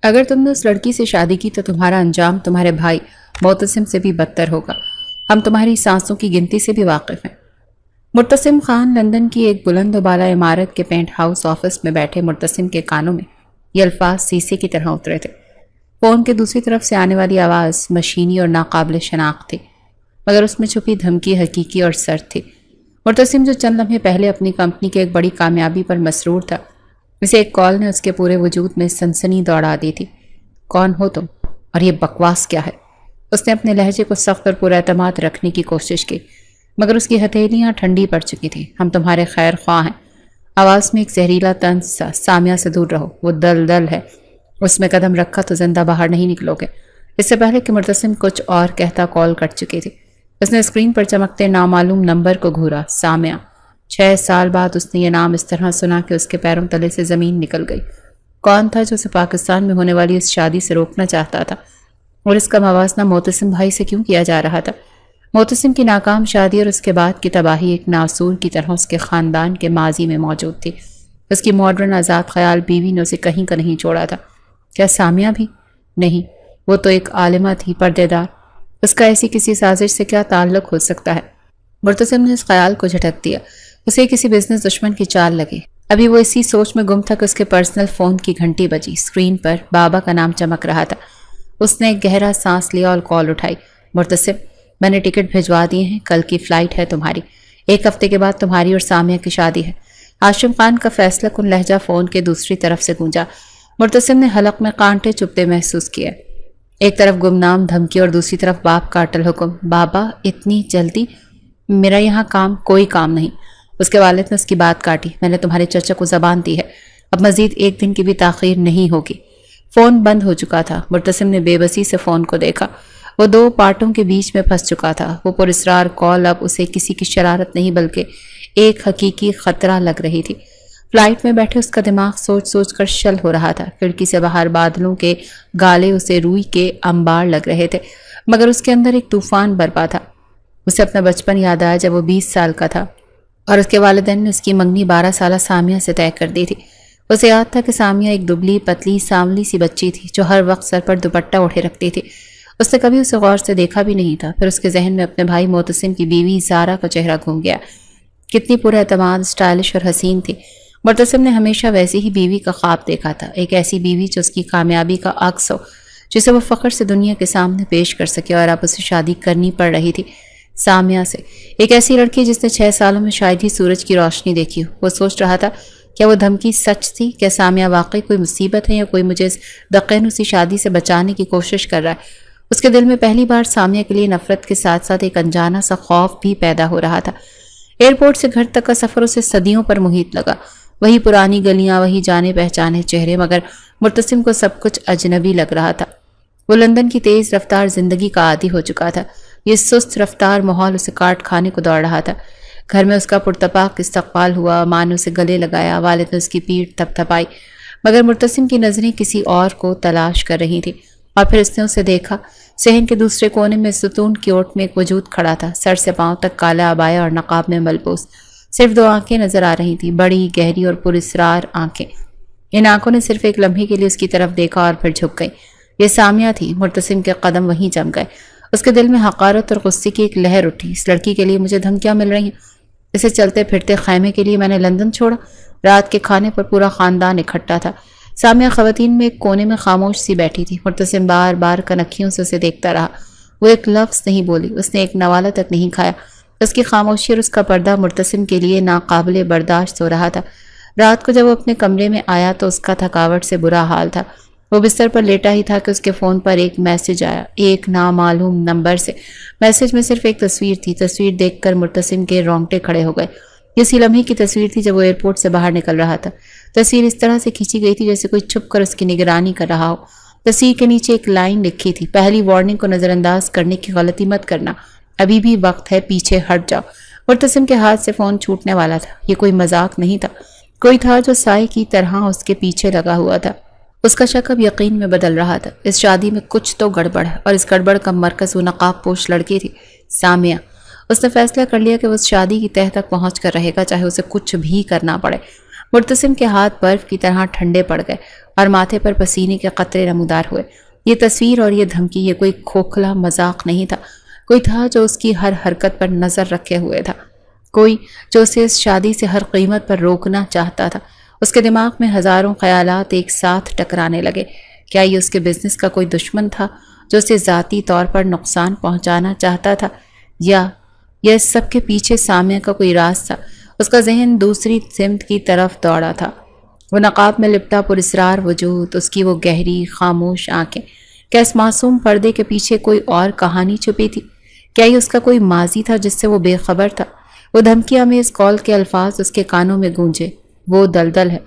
اگر تم نے اس لڑکی سے شادی کی تو تمہارا انجام تمہارے بھائی معتصم سے بھی بدتر ہوگا۔ ہم تمہاری سانسوں کی گنتی سے بھی واقف ہیں۔ مرتسم خان لندن کی ایک بلند و بالا عمارت کے پینٹ ہاؤس آفس میں بیٹھے مرتسم کے کانوں میں یہ الفاظ سیسے کی طرح اترے تھے۔ فون کے دوسری طرف سے آنے والی آواز مشینی اور ناقابل شناخت تھی، مگر اس میں چھپی دھمکی حقیقی اور سرد تھی۔ مرتسم جو چند لمحے پہلے اپنی کمپنی کے ایک بڑی کامیابی پر مسرور تھا، اسے ایک کال نے اس کے پورے وجود میں سنسنی دوڑا دی تھی۔ کون ہو تم؟ اور یہ بکواس کیا ہے؟ اس نے اپنے لہجے کو سخت اور پر اعتماد رکھنے کی کوشش کی، مگر اس کی ہتھیلیاں ٹھنڈی پڑ چکی تھیں۔ ہم تمہارے خیر خواہ ہیں۔ آواز میں ایک زہریلا طنز سا۔ سامعہ سے دور رہو، وہ دل ہے، اس میں قدم رکھا تو زندہ باہر نہیں نکلو گے۔ اس سے پہلے کہ مرتسم کچھ اور کہتا کال کٹ چکی تھی۔ اس نے اسکرین پر چمکتے نامعلوم نمبر کو گھورا۔ سامعہ۔ 6 سال بعد اس نے یہ نام اس طرح سنا کہ اس کے پیروں تلے سے زمین نکل گئی۔ کون تھا جو اسے پاکستان میں ہونے والی اس شادی سے روکنا چاہتا تھا، اور اس کا موازنہ معتصم بھائی سے کیوں کیا جا رہا تھا؟ معتصم کی ناکام شادی اور اس کے بعد کی تباہی ایک ناسور کی طرح اس کے خاندان کے ماضی میں موجود تھی۔ اس کی ماڈرن آزاد خیال بیوی نے اسے کہیں کا نہیں چھوڑا تھا۔ کیا سامعہ بھی؟ نہیں، وہ تو ایک عالمہ تھی، پردے دار۔ اس کا ایسی کسی سازش سے کیا تعلق ہو سکتا ہے؟ مرتسم نے اس خیال کو جھٹک دیا۔ اسے کسی بزنس دشمن کی چال لگی۔ ابھی وہ اسی سوچ میں گم تھا کہ اس کے پرسنل فون کی گھنٹی بجی۔ اسکرین پر بابا کا نام چمک رہا تھا۔ اس نے ایک گہرا سانس لیا اور کال اٹھائی۔ مرتسم، میں نے ٹکٹ بھجوا دیے ہیں، کل کی فلائٹ ہے تمہاری۔ 1 ہفتے کے بعد تمہاری اور سامعہ کی شادی ہے۔ ہاشم خان کا فیصلہ کن لہجہ فون کے دوسری طرف سے گونجا۔ مرتسم نے حلق میں کانٹے چبھتے محسوس کیا۔ ایک طرف گمنام دھمکی اور دوسری طرف باپ کا اٹل حکم۔ بابا، اتنی جلدی؟ میرا یہاں کوئی کام نہیں۔ اس کے والد نے اس کی بات کاٹی۔ میں نے تمہارے چچا کو زبان دی ہے، اب مزید 1 دن کی بھی تاخیر نہیں ہوگی۔ فون بند ہو چکا تھا۔ مرتسم نے بے بسی سے فون کو دیکھا۔ وہ 2 پارٹوں کے بیچ میں پھنس چکا تھا۔ وہ پراسرار کال اب اسے کسی کی شرارت نہیں بلکہ ایک حقیقی خطرہ لگ رہی تھی۔ فلائٹ میں بیٹھے اس کا دماغ سوچ سوچ کر شل ہو رہا تھا۔ کھڑکی سے باہر بادلوں کے گالے اسے روئی کے انبار لگ رہے تھے، مگر اس کے اندر ایک طوفان برپا تھا۔ اسے اپنا بچپن یاد آیا جب وہ 20 سال کا تھا اور اس کے والدین نے اس کی منگنی 12 سالہ سامعہ سے طے کر دی تھی۔ اسے یاد تھا کہ سامعہ ایک دبلی پتلی سانولی سی بچی تھی جو ہر وقت سر پر دوپٹہ اٹھے رکھتی تھی۔ اس نے کبھی اسے غور سے دیکھا بھی نہیں تھا۔ پھر اس کے ذہن میں اپنے بھائی معتصم کی بیوی زارا کا چہرہ گھوم گیا۔ کتنی پر اعتماد، اسٹائلش اور حسین تھی۔ مرتسم نے ہمیشہ ویسی ہی بیوی کا خواب دیکھا تھا، ایک ایسی بیوی جو اس کی کامیابی کا عکس ہو، جسے وہ فخر سے دنیا کے سامنے پیش کر سکے، اور اب اسے شادی کرنی پڑ رہی تھی سامعہ سے، ایک ایسی لڑکی جس نے 6 سالوں میں شاید ہی سورج کی روشنی دیکھی ہو۔ وہ سوچ رہا تھا، کیا وہ دھمکی سچ تھی؟ کیا سامعہ واقعی کوئی مصیبت ہے، یا کوئی مجھے اس دقیانوسی شادی سے بچانے کی کوشش کر رہا ہے؟ اس کے دل میں پہلی بار سامعہ کے لیے نفرت کے ساتھ ساتھ ایک انجانا سا خوف بھی پیدا ہو رہا تھا۔ ایئرپورٹ سے گھر تک کا سفر اسے صدیوں پر محیط لگا۔ وہی پرانی گلیاں، وہی جانے پہچانے چہرے، مگر مرتسم کو سب کچھ اجنبی لگ رہا تھا۔ وہ لندن کی تیز رفتار زندگی کا عادی ہو چکا تھا۔ یہ سست رفتار ماحول اسے کاٹ کھانے کو دوڑ رہا تھا۔ گھر میں اس کا پرتپاک استقبال ہوا، ماں نے اسے گلے لگایا، والد نے اس کی پیٹھ تھپ تھپائی، مگر مرتسم کی نظریں کسی اور کو تلاش کر رہی تھیں۔ اور پھر اس نے اسے دیکھا۔ صحن کے دوسرے کونے میں ستون کی اوٹ میں ایک وجود کھڑا تھا، سر سے پاؤں تک کالا عبایا اور نقاب میں ملبوس۔ صرف 2 آنکھیں نظر آ رہی تھیں، بڑی، گہری اور پراسرار آنکھیں۔ ان آنکھوں نے صرف ایک لمحے کے لیے اس کی طرف دیکھا اور پھر جھک گئی۔ یہ سامعہ تھی۔ مرتسم کے قدم وہیں جم گئے۔ اس کے دل میں حقارت اور غصے کی ایک لہر اٹھی۔ اس لڑکی کے لیے مجھے دھمکیاں مل رہی ہیں، اسے چلتے پھرتے خیمے کے لیے میں نے لندن چھوڑا۔ رات کے کھانے پر پورا خاندان اکٹھا تھا۔ سامعہ خواتین میں ایک کونے میں خاموش سی بیٹھی تھی۔ مرتسم بار بار کنکھیوں سے اسے دیکھتا رہا۔ وہ ایک لفظ نہیں بولی، اس نے ایک نوالہ تک نہیں کھایا۔ اس کی خاموشی اور اس کا پردہ مرتسم کے لیے ناقابل برداشت ہو رہا تھا۔ رات کو جب وہ اپنے کمرے میں آیا تو اس کا تھکاوٹ سے برا حال تھا۔ وہ بستر پر لیٹا ہی تھا کہ اس کے فون پر ایک میسج آیا، ایک نامعلوم نمبر سے۔ میسج میں صرف ایک تصویر تھی۔ تصویر دیکھ کر مرتسم کے رونگٹے کھڑے ہو گئے۔ اسی لمحے کی تصویر تھی جب وہ ایئرپورٹ سے باہر نکل رہا تھا۔ تصویر اس طرح سے کھینچی گئی تھی جیسے کوئی چھپ کر اس کی نگرانی کر رہا ہو۔ تصویر کے نیچے ایک لائن لکھی تھی، پہلی وارننگ کو نظر انداز کرنے کی غلطی مت کرنا، ابھی بھی وقت ہے، پیچھے ہٹ جاؤ۔ مرتسم کے ہاتھ سے فون چھوٹنے والا تھا۔ یہ کوئی مذاق نہیں تھا، کوئی تھا جو سائے کی طرح اس کے پیچھے لگا ہوا تھا۔ اس کا شک اب یقین میں بدل رہا تھا۔ اس شادی میں کچھ تو گڑبڑ ہے، اور اس گڑبڑ کا مرکز وہ نقاب پوش لڑکی تھی، سامعہ۔ اس نے فیصلہ کر لیا کہ وہ اس شادی کی تہہ تک پہنچ کر رہے گا، چاہے اسے کچھ بھی کرنا پڑے۔ مرتسم کے ہاتھ برف کی طرح ٹھنڈے پڑ گئے اور ماتھے پر پسینے کے قطرے نمودار ہوئے۔ یہ تصویر اور یہ دھمکی، یہ کوئی کھوکھلا مذاق نہیں تھا، کوئی تھا جو اس کی ہر حرکت پر نظر رکھے ہوئے تھا، کوئی جو اسے اس شادی سے ہر قیمت پر روکنا چاہتا تھا۔ اس کے دماغ میں ہزاروں خیالات ایک ساتھ ٹکرانے لگے۔ کیا یہ اس کے بزنس کا کوئی دشمن تھا جو اسے ذاتی طور پر نقصان پہنچانا چاہتا تھا، یا اس سب کے پیچھے سامعہ کا کوئی راز تھا؟ اس کا ذہن دوسری سمت کی طرف دوڑا تھا۔ وہ نقاب میں لپٹا پراسرار وجود، اس کی وہ گہری خاموش آنکھیں، کیا اس معصوم پردے کے پیچھے کوئی اور کہانی چھپی تھی؟ کیا یہ اس کا کوئی ماضی تھا جس سے وہ بے خبر تھا؟ وہ دھمکی آمیز کال کے الفاظ اس کے کانوں میں گونجے۔ وہ دلدل ہے۔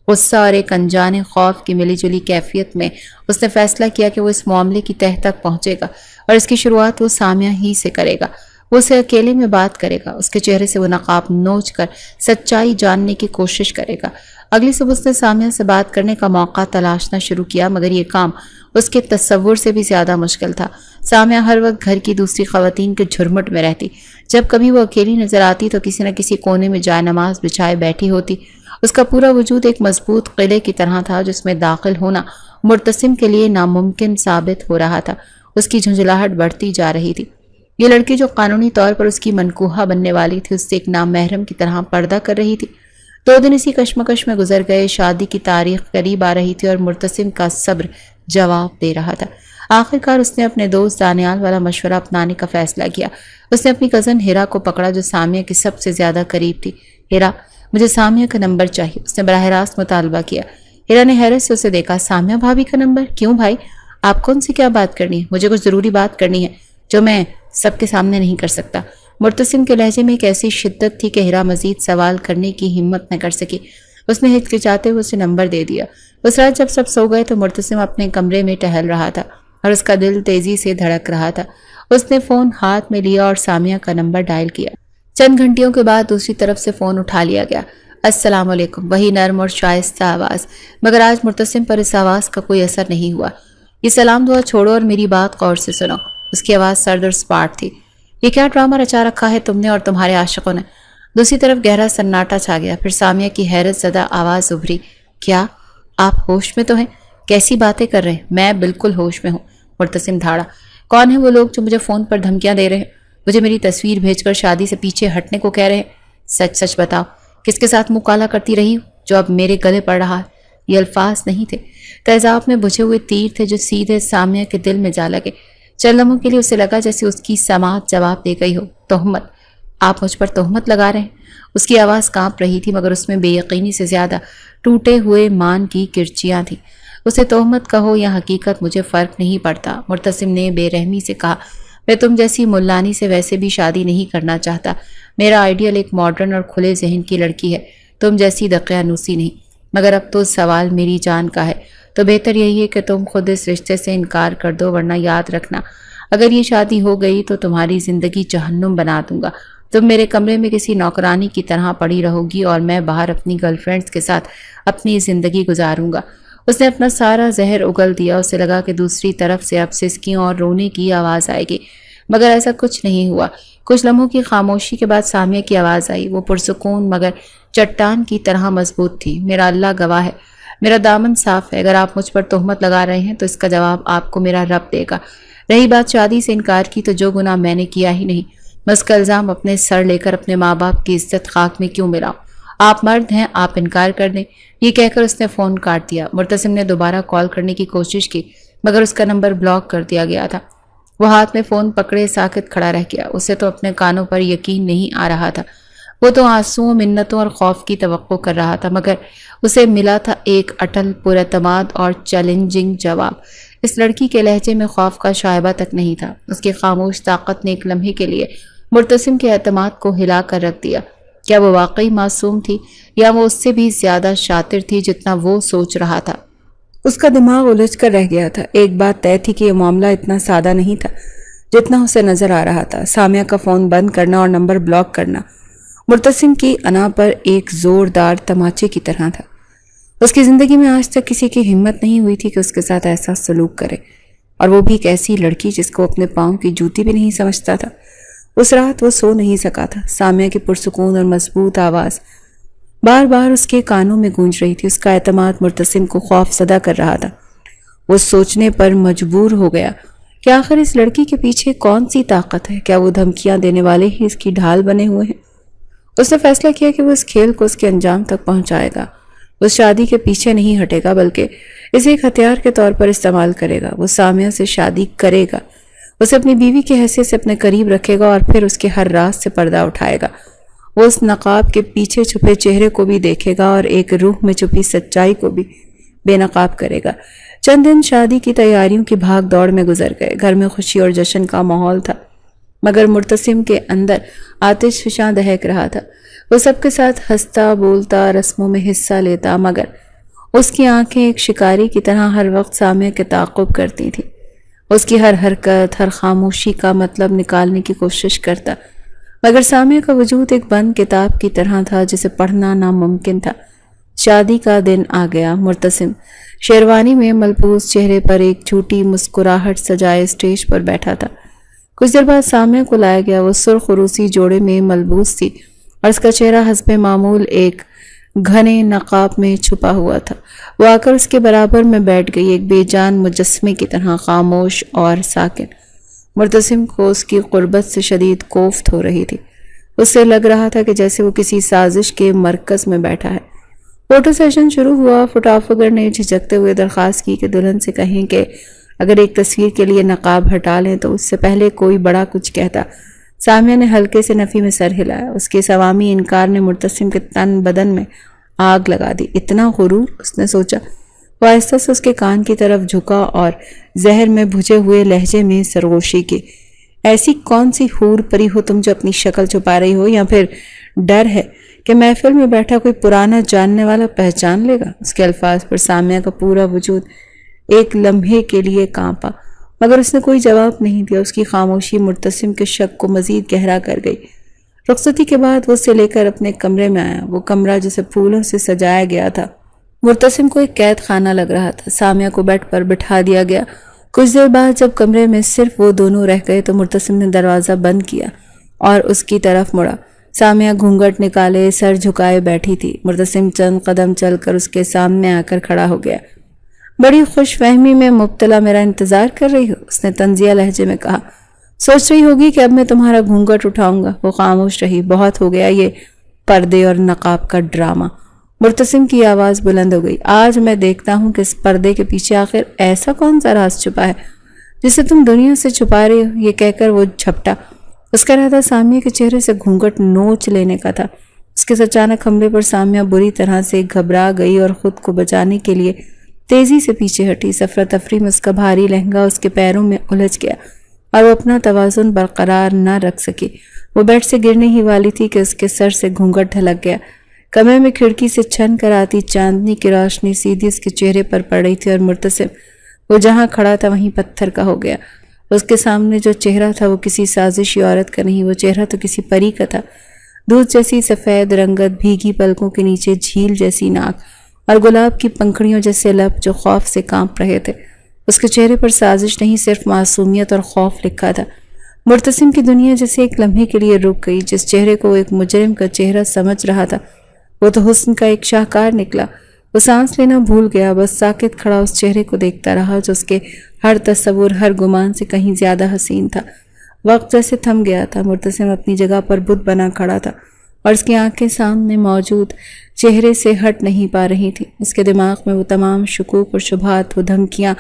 غصہ اور ایک انجانے خوف کی ملی جلی کیفیت میں اس نے فیصلہ کیا کہ وہ اس معاملے کی تہہ تک پہنچے گا اور اس کی شروعات وہ سامعہ ہی سے کرے گا۔ وہ اسے اکیلے میں بات کرے گا، اس کے چہرے سے وہ نقاب نوچ کر سچائی جاننے کی کوشش کرے گا۔ اگلی صبح اس نے سامعہ سے بات کرنے کا موقع تلاشنا شروع کیا، مگر یہ کام اس کے تصور سے بھی زیادہ مشکل تھا۔ سامعہ ہر وقت گھر کی دوسری خواتین کے جھرمٹ میں رہتی۔ جب کبھی وہ اکیلی نظر آتی تو کسی نہ کسی کونے میں جائے نماز بچھائے بیٹھی ہوتی۔ اس کا پورا وجود ایک مضبوط قلعے کی طرح تھا جس میں داخل ہونا مرتسم کے لیے ناممکن ثابت ہو رہا تھا۔ اس کی جھنجھلاہٹ بڑھتی جا رہی تھی۔ یہ لڑکی جو قانونی طور پر اس کی منکوحہ بننے والی تھی، اس سے ایک نامحرم کی طرح پردہ کر رہی تھی۔ 2 دن اسی کشمکش میں گزر گئے۔ شادی کی تاریخ قریب آ رہی تھی اور مرتسم کا صبر جواب دے رہا تھا۔ آخر کار اس نے اپنے دوست دانیال والا مشورہ اپنانے کا فیصلہ کیا۔ اس نے اپنی کزن ہیرا کو پکڑا جو سامعہ کی سب سے زیادہ قریب تھی۔ ہیرا، مجھے سامعہ کا نمبر چاہیے، اس نے براہ راست مطالبہ کیا۔ ہیرا نے حیرت سے اسے دیکھا۔ سامعہ بھابھی کا نمبر؟ کیوں بھائی، آپ کون سی کیا بات کرنی ہے؟ مجھے کچھ ضروری بات کرنی ہے جو میں سب کے سامنے نہیں کر سکتا۔ مرتسم کے لہجے میں ایک ایسی شدت تھی کہ ہیرا مزید سوال کرنے کی ہمت نہ کر سکی۔ اس نے ہچکچاتے ہوئے اسے نمبر دے دیا۔ اس رات جب سب سو گئے تو مرتسم اپنے کمرے میں ٹہل رہا تھا اور اس کا دل تیزی سے دھڑک رہا تھا۔ اس نے فون ہاتھ میں لیا اور سامعہ کا نمبر ڈائل کیا۔ چند گھنٹیوں کے بعد دوسری طرف سے فون اٹھا لیا گیا۔ السلام علیکم، وہی نرم اور شائستہ آواز، مگر آج مرتسم پر اس آواز کا کوئی اثر نہیں ہوا۔ یہ سلام دعا چھوڑو اور میری بات غور سے سنو۔ اس کی آواز سرد اور سپاٹ تھی۔ یہ کیا ڈرامہ رچا رکھا ہے تم نے اور تمہارے عاشقوں نے؟ دوسری طرف گہرا سناٹا چھا گیا۔ پھر سامعہ کی حیرت زدہ آواز ابھری، کیا آپ ہوش میں تو ہیں؟ کیسی باتیں کر رہے ہیں؟ میں بالکل ہوش میں ہوں۔ مرتسم دھاڑا، کون ہیں وہ لوگ جو مجھے فون پر دھمکیاں دے رہے ہیں، مجھے میری تصویر بھیج کر شادی سے پیچھے ہٹنے کو کہہ رہے ہیں؟ سچ سچ بتاؤ، کس کے ساتھ منہ کالا کرتی رہی ہوں جو اب میرے گلے پڑ رہا ہے؟ یہ الفاظ نہیں تھے، تیزاب میں بجھے ہوئے تیر تھے جو سیدھے سامعہ کے دل میں جا لگے۔ چند لمحوں کے لیے اسے لگا جیسے اس کی سماعت جواب دے گئی ہو۔ تہمت، آپ مجھ پر تہمت لگا رہے ہیں؟ اس کی آواز کانپ رہی تھی مگر اس میں بے یقینی سے زیادہ ٹوٹے ہوئے مان کی کرچیاں تھیں۔ اسے تہمت کہو یا حقیقت، مجھے فرق نہیں پڑتا، مرتسم نے بے رحمی سے کہا۔ میں تم جیسی ملانی سے ویسے بھی شادی نہیں کرنا چاہتا۔ میرا آئیڈیل ایک ماڈرن اور کھلے ذہن کی لڑکی ہے، تم جیسی دقیانوسی نہیں۔ مگر اب تو سوال میری جان کا ہے، تو بہتر یہی ہے کہ تم خود اس رشتے سے انکار کر دو، ورنہ یاد رکھنا اگر یہ شادی ہو گئی تو تمہاری زندگی جہنم بنا دوں گا۔ تم میرے کمرے میں کسی نوکرانی کی طرح پڑی رہو گی اور میں باہر اپنی گرل فرینڈز کے ساتھ اپنی زندگی گزاروں گا۔ اس نے اپنا سارا زہر اگل دیا۔ اسے لگا کہ دوسری طرف سے اب سسکیوں اور رونے کی آواز آئے گی، مگر ایسا کچھ نہیں ہوا۔ کچھ لمحوں کی خاموشی کے بعد سامعہ کی آواز آئی، وہ پرسکون مگر چٹان کی طرح مضبوط تھی۔ میرا اللہ گواہ ہے، میرا دامن صاف ہے، اگر آپ مجھ پر تہمت لگا رہے ہیں تو اس کا جواب آپ کو میرا رب دے گا۔ رہی بات شادی سے انکار کی، تو جو گناہ میں نے کیا ہی نہیں، میں اس کا الزام اپنے سر لے کر اپنے ماں باپ کی عزت خاک میں کیوں ملاؤں؟ آپ مرد ہیں، آپ انکار کر دیں۔ یہ کہہ کر اس نے فون کاٹ دیا۔ مرتسم نے دوبارہ کال کرنے کی کوشش کی مگر اس کا نمبر بلاک کر دیا گیا تھا۔ وہ ہاتھ میں فون پکڑے ساکت کھڑا رہ گیا۔ اسے تو اپنے کانوں پر یقین نہیں آ رہا تھا۔ وہ تو آنسوؤں، منتوں اور خوف کی توقع کر رہا تھا، مگر اسے ملا تھا ایک اٹل، پراعتماد اور چیلنجنگ جواب۔ اس لڑکی کے لہجے میں خوف کا شائبہ تک نہیں تھا۔ اس کی خاموش طاقت نے ایک لمحے کے لیے مرتسم کے اعتماد کو ہلا کر رکھ دیا۔ کیا وہ واقعی معصوم تھی یا وہ اس سے بھی زیادہ شاطر تھی جتنا وہ سوچ رہا تھا؟ اس کا دماغ الجھ کر رہ گیا تھا۔ ایک بات طے تھی کہ یہ معاملہ اتنا سادہ نہیں تھا جتنا اسے نظر آ رہا تھا۔ سامعہ کا فون بند کرنا اور نمبر بلاک کرنا مرتسم کی انا پر ایک زوردار تماچے کی طرح تھا۔ اس کی زندگی میں آج تک کسی کی ہمت نہیں ہوئی تھی کہ اس کے ساتھ ایسا سلوک کرے، اور وہ بھی ایک ایسی لڑکی جس کو اپنے پاؤں کی جوتی بھی نہیں سمجھتا تھا۔ اس رات وہ سو نہیں سکا تھا۔ سامعہ کی پرسکون اور مضبوط آواز بار بار اس کے کانوں میں گونج رہی تھی۔ اس کا اعتماد مرتسم کو خوف زدہ کر رہا تھا۔ وہ سوچنے پر مجبور ہو گیا کہ آخر اس لڑکی کے پیچھے کون سی طاقت ہے؟ کیا وہ دھمکیاں دینے والے ہی اس کی ڈھال بنے ہوئے ہیں؟ اس نے فیصلہ کیا کہ وہ اس کھیل کو اس کے انجام تک پہنچائے گا۔ وہ شادی کے پیچھے نہیں ہٹے گا بلکہ اسے ایک ہتھیار کے طور پر استعمال کرے گا۔ وہ سامیہ سے شادی کرے گا، اسے اپنی بیوی کی حیثیت سے اپنے قریب رکھے گا اور پھر اس کے ہر راز سے پردہ اٹھائے گا۔ وہ اس نقاب کے پیچھے چھپے چہرے کو بھی دیکھے گا اور ایک روح میں چھپی سچائی کو بھی بے نقاب کرے گا۔ چند دن شادی کی تیاریوں کی بھاگ دوڑ میں گزر گئے۔ گھر میں خوشی اور جشن کا ماحول تھا، مگر مرتسم کے اندر آتش فشاں دہک رہا تھا۔ وہ سب کے ساتھ ہنستا بولتا، رسموں میں حصہ لیتا، مگر اس کی آنکھیں ایک شکاری کی طرح ہر وقت سامیہ کے تعاقب کرتی تھیں۔ اس کی ہر حرکت، ہر خاموشی کا مطلب نکالنے کی کوشش کرتا، مگر سامیہ کا وجود ایک بند کتاب کی طرح تھا جسے پڑھنا ناممکن تھا۔ شادی کا دن آ گیا۔ مرتسم شیروانی میں ملبوس، چہرے پر ایک چھوٹی مسکراہٹ سجائے اسٹیج پر بیٹھا تھا۔ کچھ دیر بعد سامیہ کو لایا گیا۔ وہ سرخ روسی جوڑے میں ملبوس تھی اور اس کا چہرہ حسب معمول ایک گھنے نقاب میں چھپا ہوا تھا۔ وہ آ کر اس کے برابر میں بیٹھ گئی، ایک بے جان مجسمے کی طرح خاموش اور ساکن۔ مرتسم کو اس کی قربت سے شدید کوفت ہو رہی تھی۔ اس سے لگ رہا تھا کہ جیسے وہ کسی سازش کے مرکز میں بیٹھا ہے۔ فوٹو سیشن شروع ہوا۔ فوٹوگرافر نے جھجکتے ہوئے درخواست کی کہ دلہن سے کہیں کہ اگر ایک تصویر کے لیے نقاب ہٹا لیں تو اس سے پہلے کوئی بڑا کچھ کہتا۔ سامیہ نے ہلکے سے نفی میں سر ہلایا۔ اس کے عوامی انکار نے مرتسم کے تن بدن میں آگ لگا دی۔ اتنا غرور، اس نے سوچا۔ وہ آہستہ سے اس کے کان کی طرف جھکا اور زہر میں بھجے ہوئے لہجے میں سرگوشی کی۔ ایسی کون سی حور پری ہو تم جو اپنی شکل چھپا رہی ہو، یا پھر ڈر ہے کہ محفل میں بیٹھا کوئی پرانا جاننے والا پہچان لے گا؟ اس کے الفاظ پر سامیہ کا پورا وجود ایک لمحے کے لیے کانپا، مگر اس نے کوئی جواب نہیں دیا۔ اس کی خاموشی مرتسم کے شک کو مزید گہرا کر گئی۔ رخصتی کے بعد وہ اسے لے کر اپنے کمرے میں آیا۔ وہ کمرہ جسے پھولوں سے سجایا گیا تھا مرتسم کو ایک قید خانہ لگ رہا تھا۔ سامیہ کو بیڈ پر بٹھا دیا گیا۔ کچھ دیر بعد جب کمرے میں صرف وہ دونوں رہ گئے تو مرتسم نے دروازہ بند کیا اور اس کی طرف مڑا۔ سامیہ گھونگھٹ نکالے سر جھکائے بیٹھی تھی۔ مرتسم چند قدم چل کر اس کے سامنے آ کر کھڑا ہو گیا۔ بڑی خوش فہمی میں مبتلا میرا انتظار کر رہی ہو؟ اس نے طنزیہ لہجے میں کہا۔ سوچ رہی ہوگی کہ اب میں تمہارا گھونگھٹ اٹھاؤں گا۔ وہ خاموش رہی۔ بہت ہو گیا یہ پردے اور نقاب کا ڈرامہ۔ مرتسم کی آواز بلند ہو گئی۔ آج میں دیکھتا ہوں کہ اس پردے کے پیچھے آخر ایسا کون سا راز چھپا ہے جسے تم دنیا سے چھپا رہے ہو۔ یہ کہہ کر وہ جھپٹا۔ اس کا ارادہ سامیہ کے چہرے سے گھونگھٹ نوچ لینے کا تھا۔ اس کے اچانک حملے پر سامیہ بری طرح سے گھبرا گئی اور خود کو بچانے کے لیے تیزی سے پیچھے ہٹی۔ سفر تفری میں اس کا بھاری لہنگا اس کے پیروں میں الجھ گیا اور وہ اپنا توازن برقرار نہ رکھ سکی۔ وہ بیڈ سے گرنے ہی والی تھی کہ اس کے سر سے گھونگھٹ ڈھلک گیا۔ کمرے میں کھڑکی سے چھن کر آتی چاندنی کی روشنی سیدھی اس کے چہرے پر پڑ رہی تھی اور مرتسم وہ جہاں کھڑا تھا وہیں پتھر کا ہو گیا۔ اس کے سامنے جو چہرہ تھا وہ کسی سازشی عورت کا نہیں، وہ چہرہ تو کسی پری کا تھا۔ دودھ جیسی سفید رنگت، بھیگی پلکوں کے نیچے جھیل جیسی ناک اور گلاب کی پنکھڑیوں جیسے لب جو خوف سے کانپ رہے تھے۔ اس کے چہرے پر سازش نہیں، صرف معصومیت اور خوف لکھا تھا۔ مرتسم کی دنیا جیسے ایک لمحے کے لیے رک گئی۔ جس چہرے کو ایک مجرم کا چہرہ سمجھ رہا تھا وہ تو حسن کا ایک شاہکار نکلا۔ وہ سانس لینا بھول گیا، بس ساکت کھڑا اس چہرے کو دیکھتا رہا جو اس کے ہر تصور، ہر گمان سے کہیں زیادہ حسین تھا۔ وقت جیسے تھم گیا تھا۔ مرتسم اپنی جگہ پر بت بنا کھڑا تھا اور اس کی آنکھیں سامنے موجود چہرے سے ہٹ نہیں پا رہی تھی۔ اس کے دماغ میں وہ تمام شکوک اور شبہات، وہ دھمکیاں،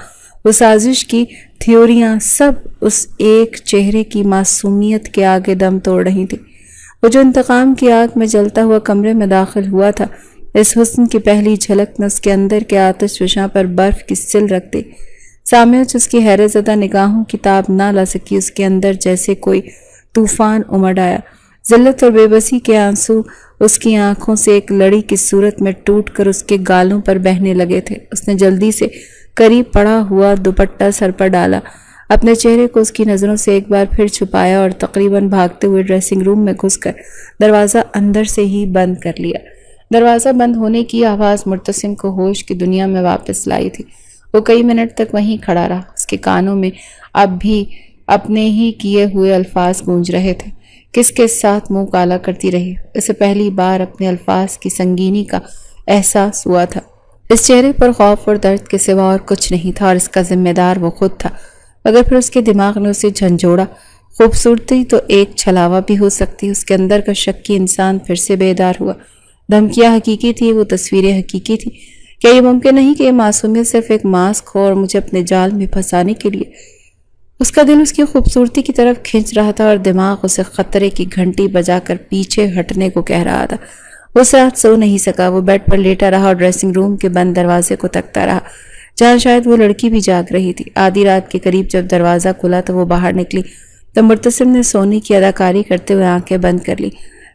وہ سازش کی تھیوریاں، سب اس ایک چہرے کی معصومیت کے آگے دم توڑ رہی تھی۔ وہ جو انتقام کی آگ میں جلتا ہوا کمرے میں داخل ہوا تھا، اس حسن کی پہلی جھلک نے اس کے اندر کے آتش فشاں پر برف کی سل رکھ دی۔ سامنے اس کی حیرت زدہ نگاہوں کی تاب نہ لا سکی۔ اس کے اندر جیسے کوئی طوفان امڑ آیا۔ ذلت اور بے بسی کے آنسو اس کی آنکھوں سے ایک لڑی کی صورت میں ٹوٹ کر اس کے گالوں پر بہنے لگے تھے۔ اس نے جلدی سے قریب پڑا ہوا دوپٹہ سر پر ڈالا، اپنے چہرے کو اس کی نظروں سے ایک بار پھر چھپایا اور تقریباً بھاگتے ہوئے ڈریسنگ روم میں گھس کر دروازہ اندر سے ہی بند کر لیا۔ دروازہ بند ہونے کی آواز مرتسم کو ہوش کی دنیا میں واپس لائی تھی۔ وہ کئی منٹ تک وہیں کھڑا رہا۔ اس کے کانوں میں اب بھی اپنے ہی کیے ہوئے الفاظ گونج رہے تھے کس کے ساتھ منہ کالا کرتی رہی۔ اسے پہلی بار اپنے الفاظ کی سنگینی کا احساس ہوا تھا۔ اس چہرے پر خوف اور درد کے سوا اور کچھ نہیں تھا، اور اس کا ذمہ دار وہ خود تھا، مگر پھر اس کے دماغ نے اسے جھنجھوڑا۔ خوبصورتی تو ایک چھلاوا بھی ہو سکتی۔ اس کے اندر کا شکی انسان پھر سے بیدار ہوا۔ دھمکیاں حقیقی تھی، وہ تصویریں حقیقی تھی۔ کیا یہ ممکن نہیں کہ یہ معصومیت صرف ایک ماسک ہو اور مجھے اپنے جال میں پھنسانے کے لیے؟ اس کا دل اس کی خوبصورتی کی طرف کھنچ رہا تھا، اور دماغ اسے خطرے کی گھنٹی بجا کر پیچھے ہٹنے کو کہہ رہا تھا۔ وہ اس رات سو نہیں سکا۔ وہ بیڈ پر لیٹا رہا اور ڈریسنگ روم کے بند دروازے کو تکتا رہا، جہاں شاید وہ لڑکی بھی جاگ رہی تھی۔ آدھی رات کے قریب جب دروازہ کھلا تو وہ باہر نکلی تو مرتسم نے سونی کی اداکاری کرتے ہوئے آنکھیں بند کر لی۔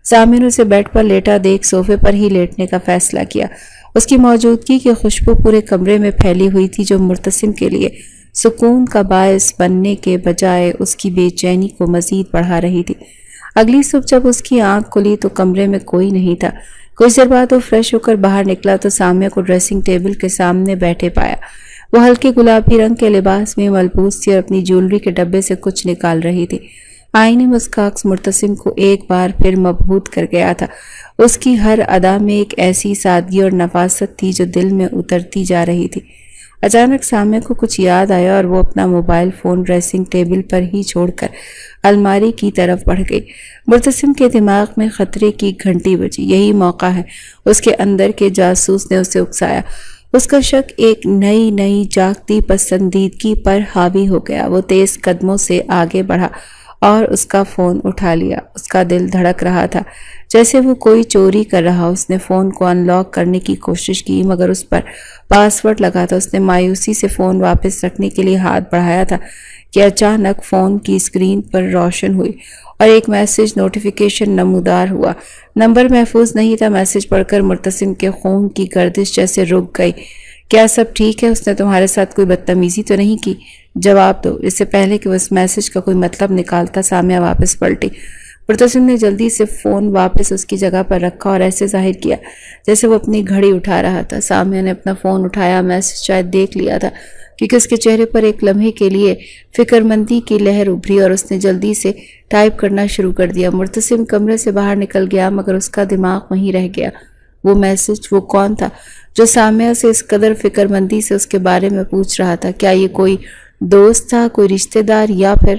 سامع نے اسے بیڈ پر لیٹا دیکھ صوفے پر ہی لیٹنے کا فیصلہ کیا۔ اس کی موجودگی کی خوشبو پورے کمرے میں پھیلی ہوئی تھی، جو مرتسم کے لیے سکون کا باعث بننے کے بجائے اس کی بے چینی کو مزید بڑھا رہی تھی۔ اگلی صبح جب اس کی آنکھ کھلی تو کمرے میں کوئی نہیں تھا۔ کچھ دیر بعد وہ فریش ہو کر باہر نکلا تو سامع کو ڈریسنگ ٹیبل کے سامنے بیٹھے پایا۔ وہ ہلکے گلابی رنگ کے لباس میں ملبوس تھی اور اپنی جیولری کے ڈبے سے کچھ نکال رہی تھی۔ آئینے مسکاک مرتسم کو ایک بار پھر مبہوت کر گیا تھا۔ اس کی ہر ادا میں ایک ایسی سادگی اور نفاست تھی جو دل میں اترتی جا رہی تھی۔ اچانک سامع کو کچھ یاد آیا اور وہ اپنا موبائل فون ڈریسنگ ٹیبل پر ہی چھوڑ کر الماری کی طرف بڑھ گئی۔ مرتسم کے دماغ میں خطرے کی گھنٹی بجی۔ یہی موقع ہے، اس کے اندر کے جاسوس نے اسے اکسایا۔ اس کا شک ایک نئی جاگتی پسندیدگی پر حاوی ہو گیا۔ وہ تیز قدموں سے آگے بڑھا اور اس کا فون اٹھا لیا۔ اس کا دل دھڑک رہا تھا جیسے وہ کوئی چوری کر رہا۔ اس نے فون کو ان لاک کرنے کی کوشش کی مگر اس پر پاس ورڈ لگا تھا۔ اس نے مایوسی سے فون واپس رکھنے کے لیے ہاتھ بڑھایا تھا کہ اچانک فون کی اسکرین پر روشن ہوئی اور ایک میسج نوٹیفیکیشن نمودار ہوا۔ نمبر محفوظ نہیں تھا۔ میسج پڑھ کر مرتسم کے خون کی گردش جیسے رک گئی۔ کیا سب ٹھیک ہے؟ اس نے تمہارے ساتھ کوئی بدتمیزی تو نہیں کی؟ جواب دو۔ اس سے پہلے کہ وہ اس میسج کا کوئی مطلب نکالتا سامعہ واپس پلٹی۔ مرتسم نے جلدی سے فون واپس اس کی جگہ پر رکھا اور ایسے ظاہر کیا جیسے وہ اپنی گھڑی اٹھا رہا تھا۔ سامعہ نے اپنا فون اٹھایا، میسج شاید دیکھ لیا تھا کیونکہ اس کے چہرے پر ایک لمحے کے لیے فکر مندی کی لہر ابھری اور اس نے جلدی سے ٹائپ کرنا شروع کر دیا۔ مرتسم کمرے سے باہر نکل گیا مگر اس کا دماغ وہیں رہ گیا۔ وہ میسج، وہ کون تھا جو سامعہ سے اس قدر فکر مندی سے اس کے بارے میں پوچھ رہا تھا؟ کیا یہ کوئی دوست تھا، کوئی رشتہ دار، یا پھر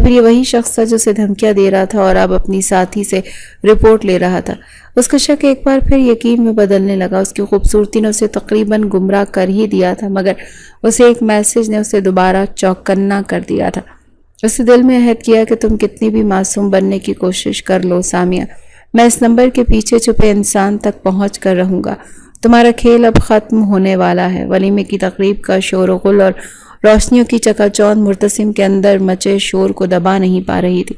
یہ وہی شخص تھا جو اسے دھمکیاں دے رہا تھا اور اب اپنی ساتھی سے رپورٹ لے رہا تھا؟ اس کا شک ایک بار پھر یقین میں بدلنے لگا۔ اس کی خوبصورتی نے اسے تقریباً گمراہ کر ہی دیا تھا مگر اسے ایک میسج نے اسے دوبارہ چوکنا کر دیا تھا۔ اس نے دل میں عہد کیا کہ تم کتنی بھی معصوم بننے کی کوشش کر لو سامعہ، میں اس نمبر کے پیچھے چھپے انسان تک پہنچ کر رہوں گا۔ تمہارا کھیل اب ختم ہونے والا ہے۔ ولیمے کی تقریب کا شور و غل اور روشنیوں کی چکا چوند مرتسم کے اندر مچے شور کو دبا نہیں پا رہی تھی۔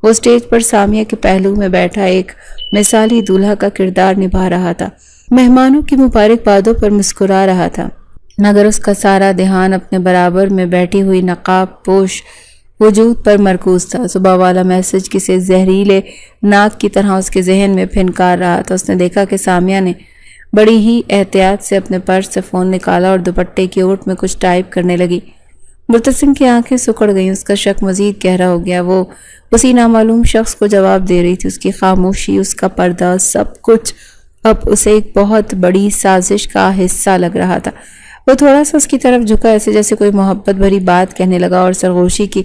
وہ اسٹیج پر سامعہ کے پہلو میں بیٹھا ایک مثالی دولہا کا کردار نبھا رہا تھا، مہمانوں کی مبارکبادوں پر مسکرا رہا تھا مگر اس کا سارا دھیان اپنے برابر میں بیٹھی ہوئی نقاب پوش وجود پر مرکوز تھا۔ صبح والا میسج کسی زہریلے ناک کی طرح اس کے ذہن میں پھنکار رہا تھا۔ اس نے دیکھا کہ سامعہ نے بڑی ہی احتیاط سے اپنے پرس سے فون نکالا اور دوپٹے کی اوٹ میں کچھ ٹائپ کرنے لگی۔ مرتسم کی آنکھیں سکڑ گئیں۔ اس کا شک مزید گہرا ہو گیا۔ وہ اسی نامعلوم شخص کو جواب دے رہی تھی۔ اس کی خاموشی، اس کا پردہ، سب کچھ اب اسے ایک بہت بڑی سازش کا حصہ لگ رہا تھا۔ وہ تھوڑا سا اس کی طرف جھکا، ایسے جیسے کوئی محبت بھری بات کہنے لگا اور سرگوشی کی،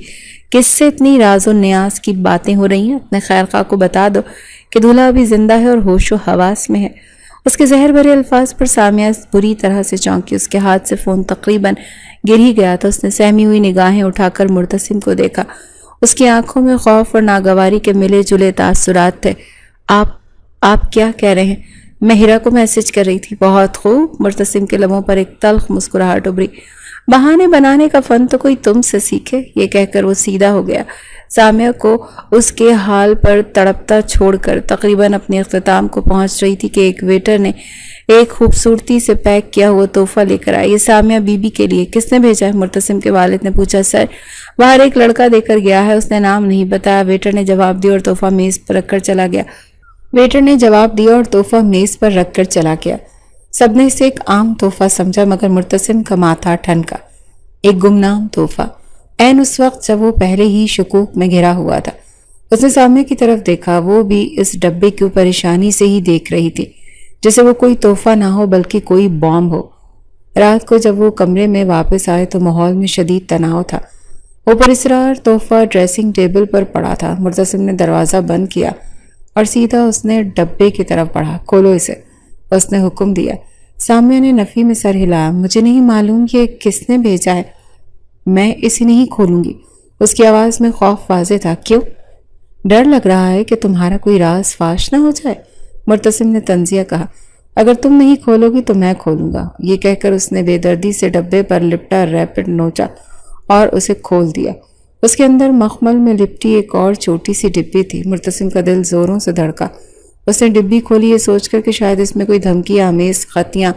کس سے اتنی راز و نیاز کی باتیں ہو رہی ہیں؟ اپنے خیر خواہ کو بتا دو کہ دولہا ابھی زندہ ہے اور ہوش و حواس میں ہے۔ اس کے زہر بھرے الفاظ پر سامعہ بری طرح سے چونکی۔ اس کے ہاتھ سے فون تقریباً گر ہی گیا تھا۔ اس نے سہمی ہوئی نگاہیں اٹھا کر مرتسم کو دیکھا۔ اس کی آنکھوں میں خوف اور ناگواری کے ملے جلے تاثرات تھے۔ آپ کیا کہہ رہے ہیں؟ میں ہیرا کو میسج کر رہی تھی۔ بہت خوب۔ مرتسم کے لبوں پر ایک تلخ مسکراہٹ ابھری۔ بہانے بنانے کا فن تو کوئی تم سے سیکھے۔ یہ کہہ کر وہ سیدھا ہو گیا، سامعہ کو اس کے حال پر تڑپتا چھوڑ کر تقریباً اپنے اختتام کو پہنچ رہی تھی کہ ایک ویٹر نے ایک خوبصورتی سے پیک کیا ہوا تحفہ لے کر آیا۔ یہ سامعہ بی بی کے لیے۔ کس نے بھیجا ہے؟ مرتسم کے والد نے پوچھا۔ سر، باہر ایک لڑکا دے کر گیا ہے، اس نے نام نہیں بتایا، ویٹر نے جواب دیا اور تحفہ میز پر رکھ کر چلا گیا۔ سب نے اسے ایک عام تحفہ سمجھا مگر مرتسم کا ماتھا ٹھنکا۔ ایک گمنام تحفہ۔ عین اس وقت جب وہ پہلے ہی شکوک میں گھرا ہوا تھا۔ اس نے سامنے کی طرف دیکھا، وہ بھی اس ڈبے کی پریشانی سے ہی دیکھ رہی تھی، جیسے وہ کوئی تحفہ نہ ہو بلکہ کوئی بام ہو۔ رات کو جب وہ کمرے میں واپس آئے تو ماحول میں شدید تناؤ تھا۔ اوپر اسرار تحفہ ڈریسنگ ٹیبل پر پڑا تھا۔ مرتسم نے دروازہ بند کیا اور سیدھا اس نے ڈبے کی طرف بڑھا۔ کھولو اسے، اس نے حکم دیا۔ سامیہ نے نفی میں سر ہلایا۔ مجھے نہیں معلوم یہ کس نے بھیجا ہے، میں اسے نہیں کھولوں گی۔ اس کی آواز میں خوف واضح تھا۔ کیوں؟ ڈر لگ رہا ہے کہ تمہارا کوئی راز فاش نہ ہو جائے، مرتسم نے طنزیہ کہا۔ اگر تم نہیں کھولو گی تو میں کھولوں گا۔ یہ کہہ کر اس نے بے دردی سے ڈبے پر لپٹا ریپٹ نوچا اور اسے کھول دیا۔ اس کے اندر مخمل میں لپٹی ایک اور چھوٹی سی ڈبی تھی۔ مرتسم کا دل زوروں سے دھڑکا۔ اس نے ڈبی کھولی یہ سوچ کر کہ شاید اس میں کوئی دھمکی آمیز خط یا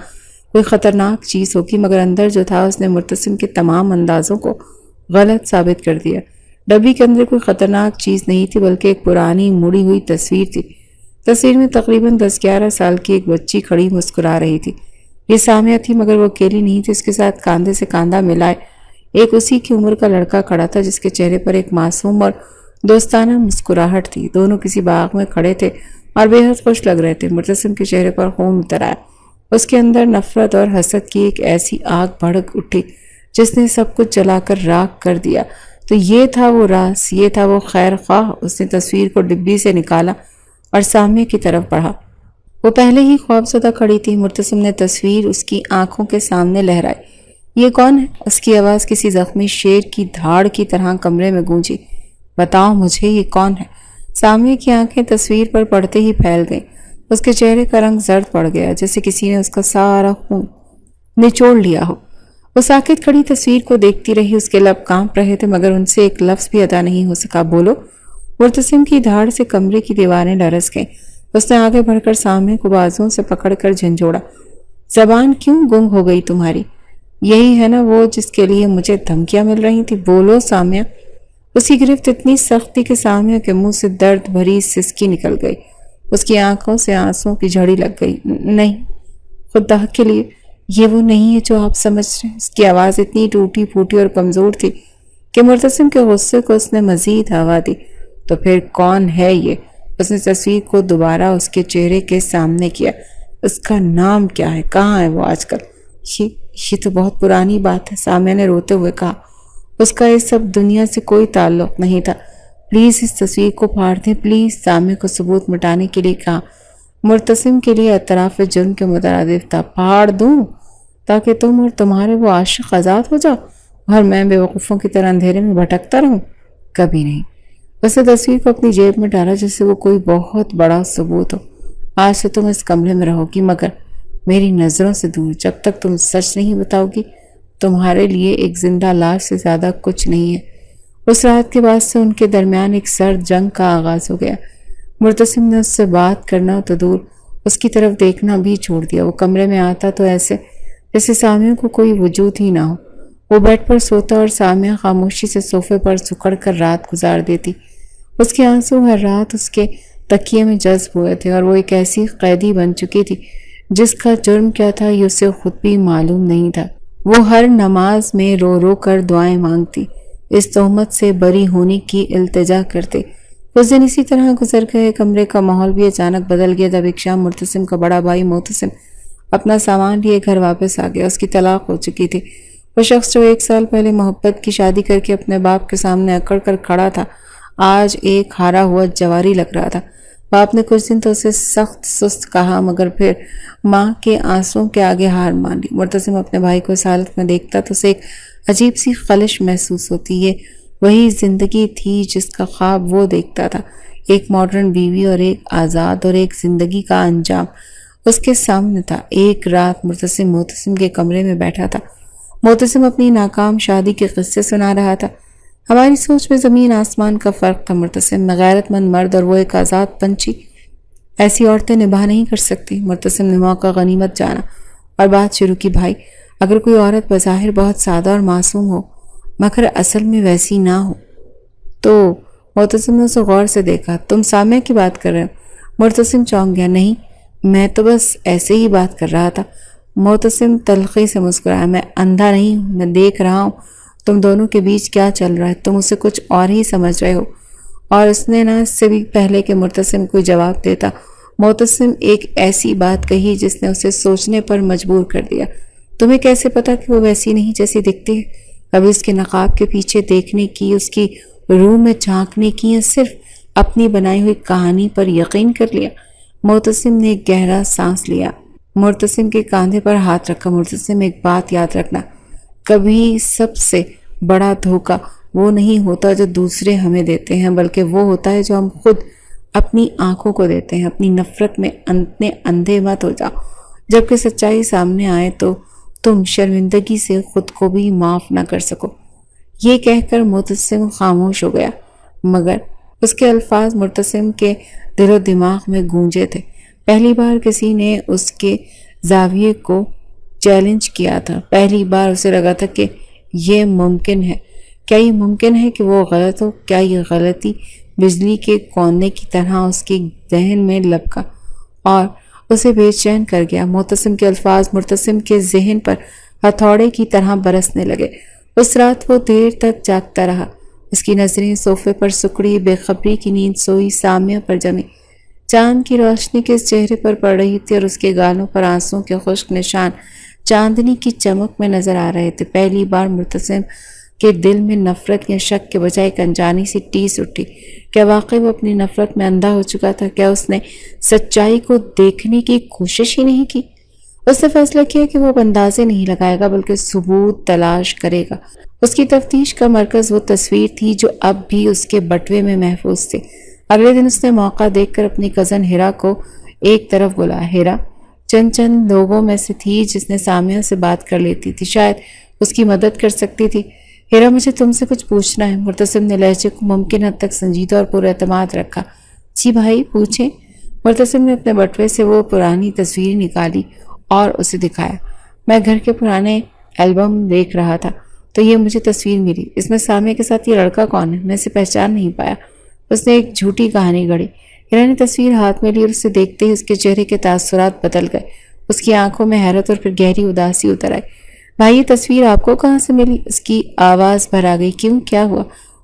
کوئی خطرناک چیز ہوگی، مگر اندر جو تھا اس نے مرتسم کے تمام اندازوں کو غلط ثابت کر دیا۔ ڈبی کے اندر کوئی خطرناک چیز نہیں تھی بلکہ ایک پرانی مڑی ہوئی تصویر تھی۔ تصویر میں تقریباً 10-11 سال کی ایک بچی کھڑی مسکرا رہی تھی۔ یہ سامیہ تھی، مگر وہ اکیلی نہیں تھی، اس کے ساتھ کاندھے سے کاندھا ملائے ایک اسی کی عمر کا لڑکا کھڑا تھا جس کے چہرے پر ایک معصوم اور دوستانہ مسکراہٹ تھی۔ دونوں کسی باغ میں کھڑے تھے اور بے حد خوش لگ رہے تھے۔ مرتسم کے چہرے پر خون اتر آیا۔ اس کے اندر نفرت اور حسد کی ایک ایسی آگ بھڑک اٹھی جس نے سب کچھ جلا کر راکھ کر دیا۔ تو یہ تھا وہ راز، یہ تھا وہ خیر خواہ۔ اس نے تصویر کو ڈبی سے نکالا اور سامنے کی طرف بڑھا۔ وہ پہلے ہی خوفزدہ کھڑی تھی۔ مرتسم نے تصویر اس کی آنکھوں کے سامنے لہرائی۔ یہ کون ہے؟ اس کی آواز کسی زخمی شیر کی دھاڑ کی طرح کمرے میں گونجی۔ بتاؤ مجھے یہ کون ہے؟ سامنے کی آنکھیں تصویر پر پڑتے ہی پھیل گئیں۔ اس کے چہرے کا رنگ زرد پڑ گیا جیسے کسی نے اس کا سارا خون نچوڑ لیا ہو۔ وہ ساکت کھڑی تصویر کو دیکھتی رہی۔ اس کے لب کانپ رہے تھے مگر ان سے ایک لفظ بھی ادا نہیں ہو سکا۔ بولو۔ مرتسم کی دھاڑ سے کمرے کی دیواریں لرز گئیں۔ اس نے آگے بڑھ کر سامنے کو بازوؤں سے پکڑ کر جھنجھوڑا۔ زبان کیوں گنگ ہو گئی تمہاری؟ یہی ہے نا وہ جس کے لیے مجھے دھمکیاں مل رہی تھی؟ بولو سامیہ۔ اس کی گرفت اتنی سخت تھی کہ سامیہ کے منہ سے درد بھری سسکی نکل گئی۔ اس کی آنکھوں سے آنسوں کی جھڑی لگ گئی۔ نہیں، خدا کے لیے یہ وہ نہیں ہے جو آپ سمجھ رہے ہیں۔ اس کی آواز اتنی ٹوٹی پھوٹی اور کمزور تھی کہ مرتسم کے غصے کو اس نے مزید ہوا دی۔ تو پھر کون ہے یہ؟ اس نے تصویر کو دوبارہ اس کے چہرے کے سامنے کیا۔ اس کا نام کیا ہے؟ کہاں ہے وہ آج کل؟ یہ تو بہت پرانی بات ہے، سامیہ نے روتے ہوئے کہا۔ اس کا اس سب دنیا سے کوئی تعلق نہیں تھا۔ پلیز اس تصویر کو پھاڑ دیں، پلیز۔ سامیہ کو ثبوت مٹانے کے لیے کہا۔ مرتسم کے لیے اعتراف جرم کے مترادف تھا۔ پھاڑ دوں تاکہ تم اور تمہارے وہ عاشق آزاد ہو جاؤ اور میں بے وقوفوں کی طرح اندھیرے میں بھٹکتا رہوں؟ کبھی نہیں۔ اس نے تصویر کو اپنی جیب میں ڈالا جیسے وہ کوئی بہت بڑا ثبوت ہو۔ آج سے تم اس کمرے میں رہو گی مگر میری نظروں سے دور۔ جب تک تم سچ نہیں بتاؤ گی تمہارے لیے ایک زندہ لاش سے زیادہ کچھ نہیں ہے۔ اس رات کے بعد سے ان کے درمیان ایک سرد جنگ کا آغاز ہو گیا۔ مرتسم نے اس سے بات کرنا تو دور اس کی طرف دیکھنا بھی چھوڑ دیا۔ وہ کمرے میں آتا تو ایسے جیسے سامیہ کو کوئی وجود ہی نہ ہو۔ وہ بیڈ پر سوتا اور سامیہ خاموشی سے صوفے پر سکڑ کر رات گزار دیتی۔ اس کے آنسو ہر رات اس کے تکیے میں جذب ہوئے تھے اور وہ ایک ایسی قیدی بن چکی تھی جس کا جرم کیا تھا یہ اسے خود بھی معلوم نہیں تھا۔ وہ ہر نماز میں رو رو کر دعائیں مانگتی، اس تہمت سے بری ہونے کی التجا کرتے۔ کچھ دن اسی طرح گزر گئے۔ کمرے کا ماحول بھی اچانک بدل گیا جب ایک شام مرتسم کا بڑا بھائی محتسم اپنا سامان لیے گھر واپس آ گیا۔ اس کی طلاق ہو چکی تھی۔ وہ شخص جو 1 سال پہلے محبت کی شادی کر کے اپنے باپ کے سامنے اکڑ کر کھڑا تھا آج ایک ہارا ہوا جواری لگ رہا تھا۔ باپ نے کچھ دن تو اسے سخت سست کہا مگر پھر ماں کے آنسوں کے آگے ہار مان لی۔ مرتسم اپنے بھائی کو اس حالت میں دیکھتا تو اسے ایک عجیب سی خلش محسوس ہوتی۔ یہ وہی زندگی تھی جس کا خواب وہ دیکھتا تھا، ایک ماڈرن بیوی اور ایک آزاد اور ایک زندگی کا انجام اس کے سامنے تھا۔ ایک رات مرتسم محتسم کے کمرے میں بیٹھا تھا۔ محتسم اپنی ناکام شادی کے قصے سنا رہا تھا۔ ہماری سوچ میں زمین آسمان کا فرق تھا۔ مرتسم میں غیرت مند مرد اور وہ ایک آزاد پنچھی، ایسی عورتیں نباہ نہیں کر سکتی۔ مرتسم نے موقع غنیمت جانا اور بات شروع کی۔ بھائی، اگر کوئی عورت بظاہر بہت سادہ اور معصوم ہو مگر اصل میں ویسی نہ ہو تو؟ محتسم نے اسے غور سے دیکھا۔ تم سامیہ کی بات کر رہے ہو؟ مرتسم چونک گیا۔ نہیں، میں تو بس ایسے ہی بات کر رہا تھا۔ محتسم تلخی سے مسکرایا۔ میں اندھا نہیں ہوں، میں دیکھ رہا ہوں تم دونوں کے بیچ کیا چل رہا ہے۔ تم اسے کچھ اور ہی سمجھ رہے ہو۔ اور اس نے نہ اس سے بھی پہلے کہ مرتسم کوئی جواب دیتا، معتصم ایک ایسی بات کہی جس نے اسے سوچنے پر مجبور کر دیا۔ تمہیں کیسے پتا کہ وہ ویسی نہیں جیسی دکھتی ہے؟ کبھی اس کے نقاب کے پیچھے دیکھنے کی، اس کی روح میں جھانکنے کی، یا صرف اپنی بنائی ہوئی کہانی پر یقین کر لیا؟ معتصم نے ایک گہرا سانس لیا، مرتسم کے کاندھے پر ہاتھ رکھا۔ مرتسم، ایک بات یاد رکھنا، کبھی سب سے بڑا دھوکہ وہ نہیں ہوتا جو دوسرے ہمیں دیتے ہیں، بلکہ وہ ہوتا ہے جو ہم خود اپنی آنکھوں کو دیتے ہیں۔ اپنی نفرت میں اندھے مت ہو جاؤ، جبکہ سچائی سامنے آئے تو تم شرمندگی سے خود کو بھی معاف نہ کر سکو۔ یہ کہہ کر معتصم خاموش ہو گیا، مگر اس کے الفاظ مرتسم کے دل و دماغ میں گونجے تھے۔ پہلی بار کسی نے اس کے زاویے کو چیلنج کیا تھا، پہلی بار اسے لگا تھا کہ یہ ممکن ہے۔ کیا یہ ممکن ہے کہ وہ غلط ہو؟ کیا یہ غلطی بجلی کے کونے کی طرح اس کے ذہن میں لپکا اور اسے بے چین کر گیا؟ معتصم کے الفاظ مرتسم کے ذہن پر ہتھوڑے کی طرح برسنے لگے۔ اس رات وہ دیر تک جاگتا رہا، اس کی نظریں صوفے پر سکڑی، بے خبری کی نیند سوئی سامیہ پر جمی۔ چاند کی روشنی کے چہرے پر پڑ رہی تھی اور اس کے گالوں پر آنسوں کے خشک نشان چاندنی کی چمک میں نظر آ رہے تھے۔ پہلی بار مرتسم کے دل میں نفرت یا شک کے بجائے ایک انجانی سی ٹیس اٹھی۔ کیا واقعی وہ اپنی نفرت میں اندھا ہو چکا تھا؟ کیا اس نے سچائی کو دیکھنے کی کوشش ہی نہیں کی؟ اس نے فیصلہ کیا کہ وہ اندازے نہیں لگائے گا بلکہ ثبوت تلاش کرے گا۔ اس کی تفتیش کا مرکز وہ تصویر تھی جو اب بھی اس کے بٹوے میں محفوظ تھی۔ اگلے دن اس نے موقع دیکھ کر اپنی کزن ہیرا کو ایک طرف بلایا۔ ہیرا چند لوگوں میں سے تھی جس نے سامیہ سے بات کر لیتی تھی، شاید اس کی مدد کر سکتی تھی۔ ہیرا، مجھے تم سے کچھ پوچھنا ہے۔ مرتسم نے لہجے کو ممکن حد تک سنجیدہ اور پر اعتماد رکھا۔ جی بھائی، پوچھیں۔ مرتسم نے اپنے بٹوے سے وہ پرانی تصویر نکالی اور اسے دکھایا۔ میں گھر کے پرانے البم دیکھ رہا تھا تو یہ مجھے تصویر ملی۔ اس میں سامیہ کے ساتھ یہ لڑکا کون ہے؟ میں اسے پہچان نہیں پایا۔ اس نے ایک جھوٹی کہانی گڑھی۔ ہیرا نے تصویر ہاتھ میں لی اور اسے دیکھتے ہی اس کے چہرے کے تاثرات بدل گئے۔ اس کی آنکھوں میں حیرت اور پھر گہری اداسی اتر آئی۔ بھائی، یہ تصویر آپ کو کہاں سے ملی؟ اس کی آواز بھر آ گئی۔ کیوں، کیا ہوا؟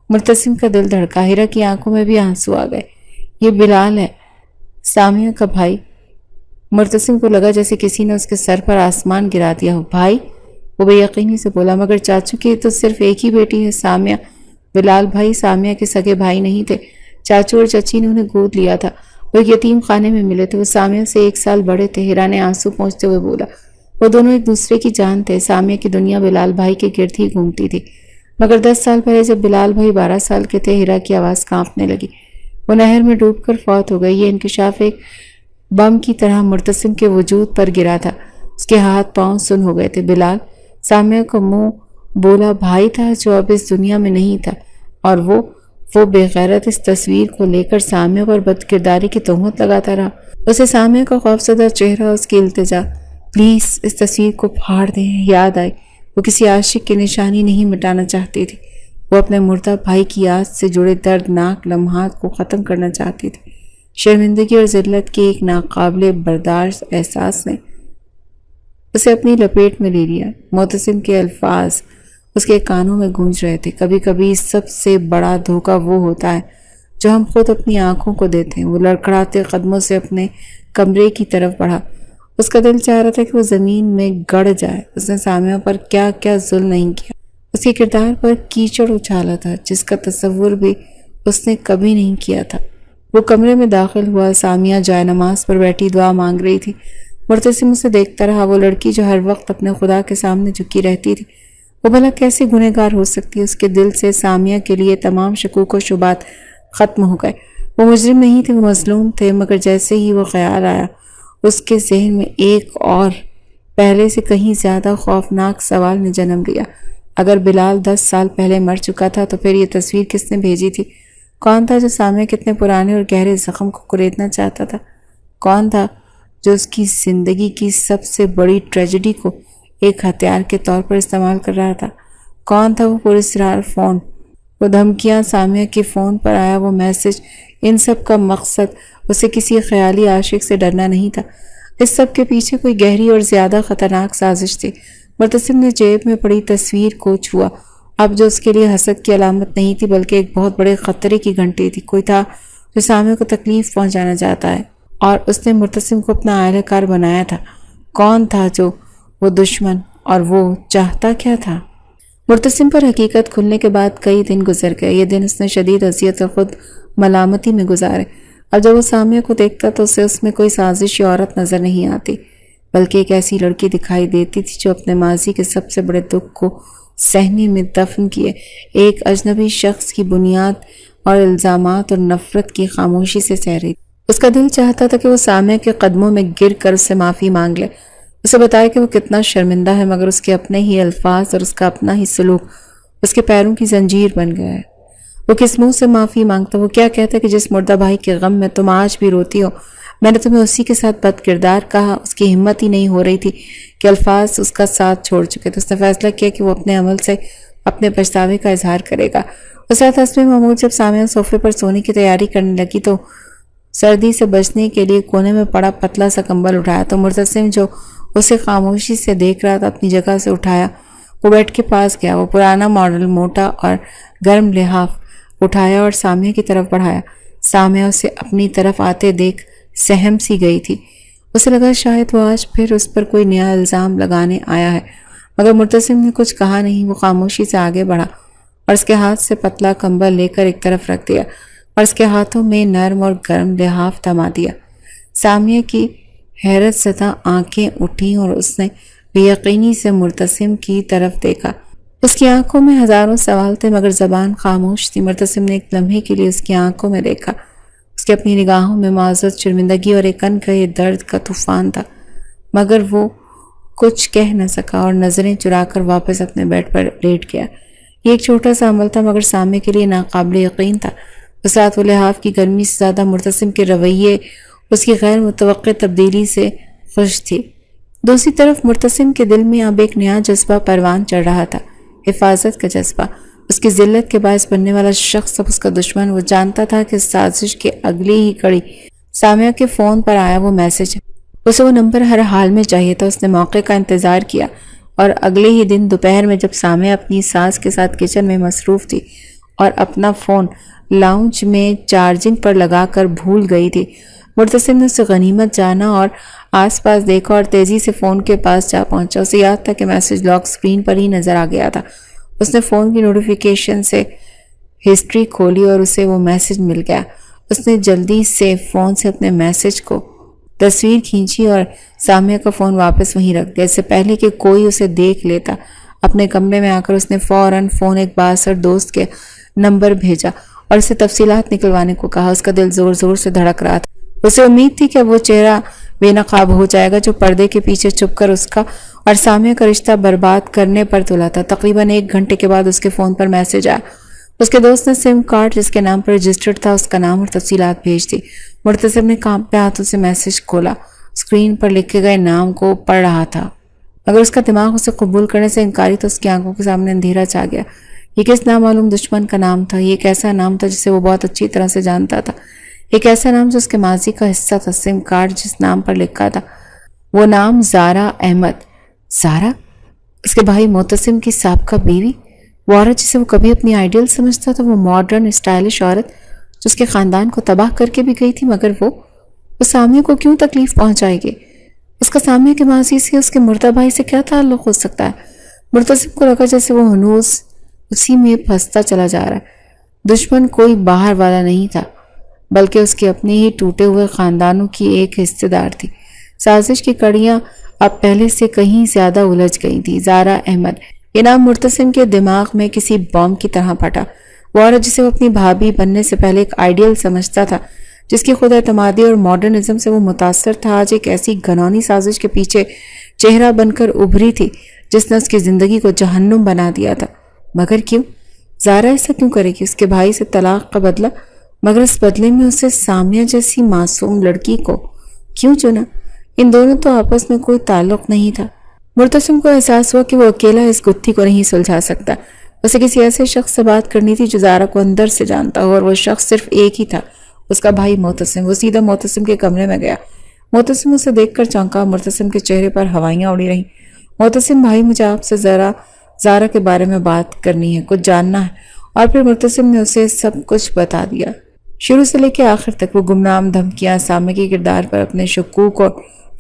مرتسم کا دل دھڑکا، ہیرا کی آنکھوں میں بھی آنسو آ گئے۔ یہ بلال ہے، سامیہ کا بھائی۔ مرتسم کو لگا جیسے کسی نے اس کے سر پر آسمان گرا دیا ہو۔ بھائی؟ وہ بے یقینی سے بولا، مگر چاچو کی تو صرف ایک ہی بیٹی ہے، سامیہ۔ بلال بھائی سامیہ کے سگے بھائی نہیں تھے، چاچو اور چچی نے انہیں گود لیا تھا۔ وہ ایک یتیم خانے میں ملے تھے، وہ سامیہ سے 1 سال بڑے تھے۔ ہیرا نے آنسو پہنچتے ہوئے بولا، وہ دونوں ایک دوسرے کی جان تھے۔ سامیہ کی دنیا بلال بھائی کے گرد ہی گھومتی تھی، مگر 10 سال پہلے جب بلال بھائی 12 سال کے تھے، ہیرا کی آواز کانپنے لگی۔ وہ نہر میں ڈوب کر فوت ہو گئی۔ یہ انکشاف ایک بم کی طرح مرتسم کے وجود پر گرا تھا۔ اس کے ہاتھ پاؤں سن ہو گئے تھے۔ بلال، سامیہ کا منہ بولا بھائی تھا جو اب اس دنیا میں نہیں تھا، اور وہ بے غیرت اس تصویر کو لے کر سامیہ پر بد کرداری کی تہمت لگاتا رہا۔ اسے سامیہ کا خوفزدہ چہرہ، اس کی التجا، پلیز اس تصویر کو پھاڑ دیں، یاد آئی۔ وہ کسی عاشق کی نشانی نہیں مٹانا چاہتی تھی، وہ اپنے مردہ بھائی کی یاد سے جڑے دردناک لمحات کو ختم کرنا چاہتی تھی۔ شرمندگی اور ذلت کے ایک ناقابل برداشت احساس نے اسے اپنی لپیٹ میں لے لیا۔ معتصم کے الفاظ اس کے کانوں میں گونج رہے تھے، کبھی کبھی سب سے بڑا دھوکہ وہ ہوتا ہے جو ہم خود اپنی آنکھوں کو دیتے ہیں۔ وہ لڑکھڑاتے قدموں سے اپنے کمرے کی طرف بڑھا۔ اس کا دل چاہ رہا تھا کہ وہ زمین میں گڑ جائے۔ اس نے سامیہ پر کیا کیا ظلم نہیں کیا، اس کے کردار پر کیچڑ اچھالا تھا جس کا تصور بھی اس نے کبھی نہیں کیا تھا۔ وہ کمرے میں داخل ہوا، سامیہ جائے نماز پر بیٹھی دعا مانگ رہی تھی۔ مرتسم اسے دیکھتا رہا۔ وہ لڑکی جو ہر وقت اپنے خدا کے سامنے جھکی رہتی تھی، وہ بھلا کیسے گنہگار ہو سکتی ہے؟ اس کے دل سے سامیہ کے لیے تمام شکوک و شبہات ختم ہو گئے۔ وہ مجرم نہیں تھے، وہ مظلوم تھے، مگر جیسے ہی وہ خیال آیا، اس کے ذہن میں ایک اور پہلے سے کہیں زیادہ خوفناک سوال نے جنم لیا۔ اگر بلال 10 سال پہلے مر چکا تھا تو پھر یہ تصویر کس نے بھیجی تھی؟ کون تھا جو سامیہ کے اتنے پرانے اور گہرے زخم کو کریدنا چاہتا تھا؟ کون تھا جو اس کی زندگی کی سب سے بڑی ٹریجڈی کو ایک ہتھیار کے طور پر استعمال کر رہا تھا؟ کون تھا وہ پراسرار فون، وہ دھمکیاں، سامیہ کے فون پر آیا وہ میسج؟ ان سب کا مقصد اسے کسی خیالی عاشق سے ڈرنا نہیں تھا، اس سب کے پیچھے کوئی گہری اور زیادہ خطرناک سازش تھی۔ مرتسم نے جیب میں پڑی تصویر کو چھوا اب جو اس کے لیے حسد کی علامت نہیں تھی بلکہ ایک بہت بڑے خطرے کی گھنٹی تھی۔ کوئی تھا جو سامعہ کو تکلیف پہنچانا چاہتا ہے اور اس نے مرتسم کو اپنا اہلِ کار بنایا تھا۔ کون تھا جو وہ دشمن، اور وہ چاہتا کیا تھا؟ مرتسم پر حقیقت کھلنے کے بعد کئی دن گزر گئے۔ یہ دن اس نے شدید اذیت اور خود ملامتی میں گزارے، اور جب وہ سامعہ کو دیکھتا تو اسے اس میں کوئی سازشی عورت نظر نہیں آتی بلکہ ایک ایسی لڑکی دکھائی دیتی تھی جو اپنے ماضی کے سب سے بڑے دکھ کو صحنے میں دفن کیے ایک اجنبی شخص کی بنیاد اور الزامات اور نفرت کی خاموشی سے سہ رہی تھی۔ اس کا دل چاہتا تھا کہ وہ سامعہ کے قدموں میں گر کر اس سے معافی مانگ لے، اسے بتائے کہ وہ کتنا شرمندہ ہے، مگر اس کے اپنے ہی الفاظ اور اس کا اپنا ہی سلوک اس کے پیروں کی زنجیر بن گیا ہے۔ وہ کس منہ سے معافی مانگتا؟ وہ کیا کہتا کہ جس مردہ بھائی کے غم میں تم آج بھی روتی ہو، میں نے تمہیں اسی کے ساتھ بد کردار کہا؟ اس کی ہمت ہی نہیں ہو رہی تھی کہ الفاظ اس کا ساتھ چھوڑ چکے تھے۔ اس نے فیصلہ کیا کہ وہ اپنے عمل سے اپنے پچھتاوے کا اظہار کرے گا۔ اس رات حسب معمول جب سامعہ صوفے پر سونے کی تیاری کرنے لگی تو سردی سے بچنے کے لیے کونے میں پڑا پتلا سا کمبل اٹھایا تو مرتسم جو اسے خاموشی سے دیکھ رہا تھا اپنی جگہ سے اٹھایا، وہ بیڈ کے پاس گیا۔ وہ پرانا ماڈل موٹا اور گرم لحاف اٹھایا اور سامعہ کی طرف بڑھایا۔ سامعہ اسے اپنی طرف آتے دیکھ سہم سی گئی تھی۔ اسے لگا شاید وہ آج پھر اس پر کوئی نیا الزام لگانے آیا ہے، مگر مرتسم نے کچھ کہا نہیں۔ وہ خاموشی سے آگے بڑھا اور اس کے ہاتھ سے پتلا کمبل لے کر ایک طرف رکھ دیا اور اس کے ہاتھوں میں نرم اور گرم لحاف تھما دیا۔ سامعہ کی حیرت زدہ آنکھیں اٹھیں اور اس نے بے یقینی سے مرتسم کی طرف دیکھا۔ اس کی آنکھوں میں ہزاروں سوال تھے مگر زبان خاموش تھی۔ مرتسم نے ایک لمحے کے لیے اس کی آنکھوں میں دیکھا۔ اس کے اپنی نگاہوں میں معذرت، شرمندگی اور ایک انکہے درد کا طوفان تھا، مگر وہ کچھ کہہ نہ سکا اور نظریں چرا کر واپس اپنے بیڈ پر لیٹ گیا۔ یہ ایک چھوٹا سا عمل تھا مگر سامعہ کے لیے ناقابل یقین تھا۔ اس رات وہ لحاف کی گرمی سے زیادہ مرتسم کے رویے، اس کی غیر متوقع تبدیلی سے خوش تھی۔ دوسری طرف مرتسم کے دل میں اب ایک نیا جذبہ پروان چڑھ رہا تھا، حفاظت کا جذبہ۔ اس کی ذلت کے باعث بننے والا شخص اب اس کا دشمن۔ وہ جانتا تھا کہ سازش کے اگلی ہی کڑی سامعہ کے فون پر آیا وہ میسج۔ اسے وہ نمبر ہر حال میں چاہیے تھا۔ اس نے موقع کا انتظار کیا اور اگلے ہی دن دوپہر میں جب سامعہ اپنی ساس کے ساتھ کچن میں مصروف تھی اور اپنا فون لاؤنج میں چارجنگ پر لگا کر بھول گئی تھی، مرتسم نے اسے غنیمت جانا اور آس پاس دیکھا اور تیزی سے فون کے پاس جا پہنچا۔ اسے یاد تھا کہ میسج لاک سکرین پر ہی نظر آ گیا تھا۔ اس نے فون کی نوٹیفیکیشن سے ہسٹری کھولی اور اسے وہ میسج مل گیا۔ اس نے جلدی سے فون سے اپنے میسج کو تصویر کھینچی اور سامعہ کا فون واپس وہیں رکھ دیا۔ اس سے پہلے کہ کوئی اسے دیکھ لیتا، اپنے کمرے میں آ کر اس نے فوراً فون ایک بااثر دوست کے نمبر بھیجا اور اسے تفصیلات نکلوانے کو کہا۔ اس کا دل زور زور سے دھڑک رہا تھا۔ اسے امید تھی کہ وہ چہرہ بے نقاب ہو جائے گا جو پردے کے پیچھے چھپ کر اس کا اور سامعہ کا رشتہ برباد کرنے پر تلا تھا۔ تقریباً 1 گھنٹے کے بعد اس کے فون پر میسج آیا۔ اس کے دوست نے سم کارڈ جس کے نام پر رجسٹرڈ تھا اس کا نام اور تفصیلات بھیج دی۔ مرتسم نے کانپتے ہاتھوں سے میسج کھولا، اسکرین پر لکھے گئے نام کو پڑھ رہا تھا مگر اس کا دماغ اسے قبول کرنے سے انکاری تو اس کی آنکھوں کے سامنے اندھیرا چھا گیا۔ یہ کس نامعلوم دشمن کا نام تھا؟ یہ ایک ایسا نام تھا جسے وہ بہت اچھی طرح سے جانتا تھا، ایک ایسا نام جو اس کے ماضی کا حصہ تھا۔ سم کارڈ جس نام پر لکھا تھا وہ نام زارا احمد۔ زارا؟ اس کے بھائی معتصم کی سابقہ بیوی؟ وہ عورت جسے وہ کبھی اپنی آئیڈیل سمجھتا تھا، وہ ماڈرن اسٹائلش عورت جو اس کے خاندان کو تباہ کر کے بھی گئی تھی، مگر وہ سامعہ کو کیوں تکلیف پہنچائے گی؟ اس کا سامعہ کے ماضی سے اس کے مردہ بھائی سے کیا تعلق ہو سکتا ہے؟ مرتسم کو لگا جیسے وہ ہنوز اسی میں پھنستا چلا جا رہا ہے۔ دشمن کوئی باہر والا نہیں تھا بلکہ اس کے اپنے ہی ٹوٹے ہوئے خاندانوں کی ایک حصے دار تھی۔ سازش کی کڑیاں اب پہلے سے کہیں زیادہ الجھ گئی تھی۔ زارا احمد، یہ نام مرتسم کے دماغ میں کسی بم کی طرح پھٹا۔ وہ عورت جسے وہ اپنی بھابھی بننے سے پہلے ایک آئیڈیل سمجھتا تھا، جس کی خود اعتمادی اور ماڈرنزم سے وہ متاثر تھا، آج ایک ایسی گھنونی سازش کے پیچھے چہرہ بن کر ابھری تھی جس نے اس کی زندگی کو جہنم بنا دیا تھا۔ مگر کیوں؟ زارا ایسا کیوں کرے گی؟ اس کے بھائی سے طلاق کا بدلہ، مگر اس بدلے میں اسے سامعہ جیسی معصوم لڑکی کو کیوں چنا؟ ان دونوں تو آپس میں کوئی تعلق نہیں تھا۔ مرتسم کو احساس ہوا کہ وہ اکیلا اس گتھی کو نہیں سلجھا سکتا۔ اسے کسی ایسے شخص سے بات کرنی تھی جو زارا کو اندر سے جانتا ہو، اور وہ شخص صرف ایک ہی تھا، اس کا بھائی معتصم۔ وہ سیدھا معتصم کے کمرے میں گیا۔ معتصم اسے دیکھ کر چونکا۔ مرتسم کے چہرے پر ہوائیاں اڑی رہیں۔ معتصم بھائی، مجھے آپ سے ذرا زارا کے بارے میں بات کرنی ہے، کچھ جاننا ہے، اور پھر مرتسم نے اسے سب کچھ بتا دیا، شروع سے لے کے آخر تک۔ وہ گمنام دھمکیاں، سامع کے کردار پر اپنے شکوک اور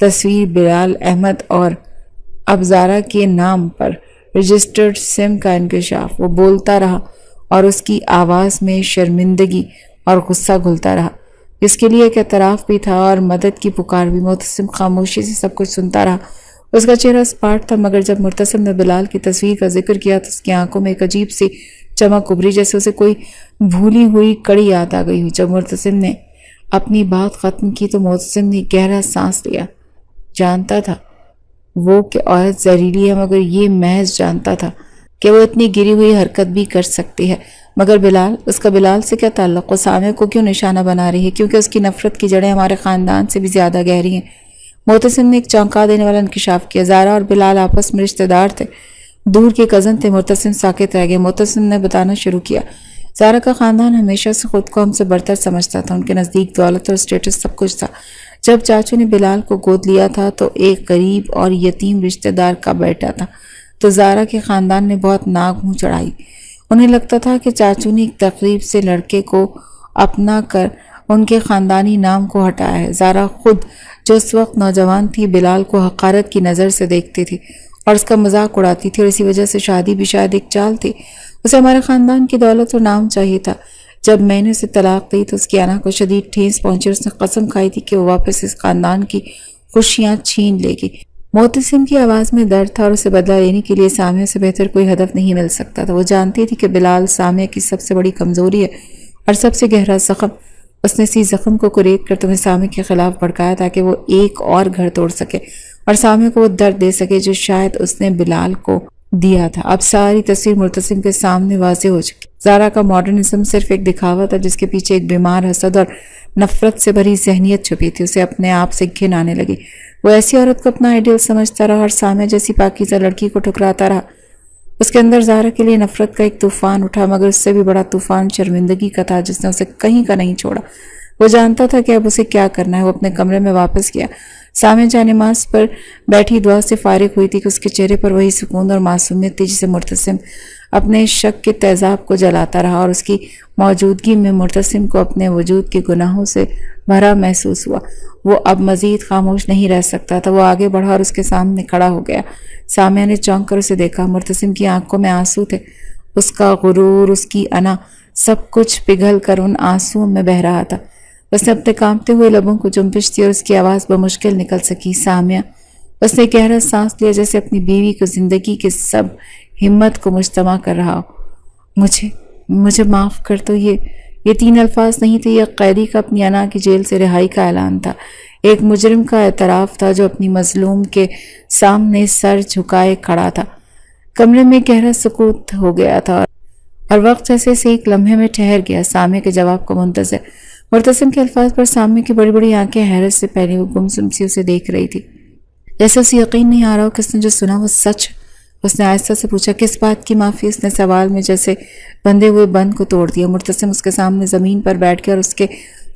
تصویر، بلال احمد اور اب زارا کے نام پر رجسٹرڈ سم کا انکشاف۔ وہ بولتا رہا اور اس کی آواز میں شرمندگی اور غصہ گھلتا رہا، جس کے لیے ایک اعتراف بھی تھا اور مدد کی پکار بھی۔ معتصم خاموشی سے سب کچھ سنتا رہا، اس کا چہرہ سپاٹ تھا، مگر جب مرتسم نے بلال کی تصویر کا ذکر کیا تو اس کی آنکھوں میں ایک عجیب سی چمک ابھری، جیسے اسے کوئی بھولی ہوئی کڑی یاد آ گئی ہوئی۔ جب مرتسم نے اپنی بات ختم کی تو معتصم نے گہرا سانس لیا۔ جانتا تھا وہ کہ عورت زہریلی ہے، مگر یہ محض جانتا تھا کہ وہ اتنی گری ہوئی حرکت بھی کر سکتی ہے۔ مگر بلال، اس کا بلال سے کیا تعلق؟ وہ سامع کو کیوں نشانہ بنا رہی ہے؟ کیونکہ اس کی نفرت کی جڑیں ہمارے خاندان سے بھی زیادہ گہری ہیں۔ معتصم نے ایک چونکا دینے والا انکشاف کیا۔ زارا اور بلال آپس میں رشتہ دار تھے، دور کے کزن تھے۔ مرتسم ساکت رہ گئے۔ معتصم نے بتانا شروع کیا، زارا کا خاندان ہمیشہ سے خود کو ہم سے برتر سمجھتا تھا، ان کے نزدیک دولت اور اسٹیٹس سب کچھ تھا۔ جب چاچو نے بلال کو گود لیا تھا تو ایک غریب اور یتیم رشتہ دار کا بیٹا تھا، تو زارا کے خاندان نے بہت ناک منہ چڑھائی۔ انہیں لگتا تھا کہ چاچو نے ایک تقریب سے لڑکے کو اپنا کر ان کے خاندانی نام کو ہٹایا ہے۔ زارا خود، جو اس وقت نوجوان تھی، بلال کو حقارت کی نظر سے دیکھتی تھی اور اس کا مذاق اڑاتی تھی، اور اسی وجہ سے شادی بھی شاید ایک چال تھی۔ اسے ہمارے خاندان کی دولت اور نام چاہیے تھا۔ جب میں نے اسے طلاق دی تو اس کی انا کو شدید ٹھیس پہنچی، اس نے قسم کھائی تھی کہ وہ واپس اس خاندان کی خوشیاں چھین لے گی۔ معتصم کی آواز میں درد تھا اور اسے بدلہ لینے کے لیے سامع سے بہتر کوئی ہدف نہیں مل سکتا تھا۔ وہ جانتی تھی کہ بلال سامع کی سب سے بڑی کمزوری ہے اور سب سے گہرا زخم۔ اس نے اسی زخم کو کریٹ کر تمہیں سامع کے خلاف بھڑکایا تاکہ وہ ایک اور گھر توڑ سکے اور سامع کو وہ درد دے سکے جو شاید اس نے بلال کو دیا تھا۔ اب ساری تصویر مرتسم کے سامنے واضح ہو چکی۔ زارا کا ماڈرنزم صرف ایک دکھاوا تھا جس کے پیچھے ایک بیمار حسد اور نفرت سے بھری ذہنیت چھپی تھی۔ اسے اپنے آپ سے گھن آنے لگی۔ وہ ایسی عورت کو اپنا آئیڈیل سمجھتا رہا اور سامع جیسی پاکیزہ لڑکی کو ٹھکراتا رہا۔ اس کے اندر زارا کے لیے نفرت کا ایک طوفان اٹھا، مگر اس سے بھی بڑا طوفان شرمندگی کا تھا جس نے اسے کہیں کا نہیں چھوڑا۔ وہ جانتا تھا کہ اب اسے کیا کرنا ہے۔ وہ اپنے کمرے میں واپس گیا۔ سامع جانماز پر بیٹھی دعا سے فارغ ہوئی تھی کہ اس کے چہرے پر وہی سکون اور معصومیت تھی جسے مرتسم اپنے شک کے تیزاب کو جلاتا رہا، اور اس کی موجودگی میں مرتسم کو اپنے وجود کے گناہوں سے بھرا محسوس ہوا۔ وہ اب مزید خاموش نہیں رہ سکتا تھا۔ وہ آگے بڑھا اور اس کے سامنے کھڑا ہو گیا۔ سامع نے چونک کر اسے دیکھا۔ مرتسم کی آنکھوں میں آنسو تھے۔ اس کا غرور، اس کی انا، سب کچھ پگھل کر ان آنسوؤں میں بہہ رہا تھا۔ اس نے اپنے کانپتے ہوئے لبوں کو جنبش دی اور اس کی آواز بمشکل نکل سکی، سامع۔ اس نے گہرا سانس لیا جیسے اپنی بیوی کو زندگی کے سب ہمت کو مجتمع کر رہا ہو۔ مجھے معاف کر دو۔ یہ 3 الفاظ نہیں تھے، یہ قیدی کا اپنی انا کی جیل سے رہائی کا اعلان تھا، ایک مجرم کا اعتراف تھا جو اپنی مظلوم کے سامنے سر جھکائے کھڑا تھا۔ کمرے میں گہرا سکوت ہو گیا تھا اور وقت جیسے سے ایک لمحے میں ٹھہر گیا، سامع کے جواب کو منتظر۔ مرتسم کے الفاظ پر سامع کی بڑی بڑی آنکھیں حیرت سے پہلے وہ گمسم سی اسے دیکھ رہی تھی، جیسے اسے یقین نہیں آ رہا ہو کہ اس نے جو سنا وہ سچ۔ اس نے آہستہ سے پوچھا، کس بات کی معافی؟ اس نے سوال میں جیسے بندھے ہوئے بند کو توڑ دیا۔ مرتسم اس کے سامنے زمین پر بیٹھ گیا اور اس کے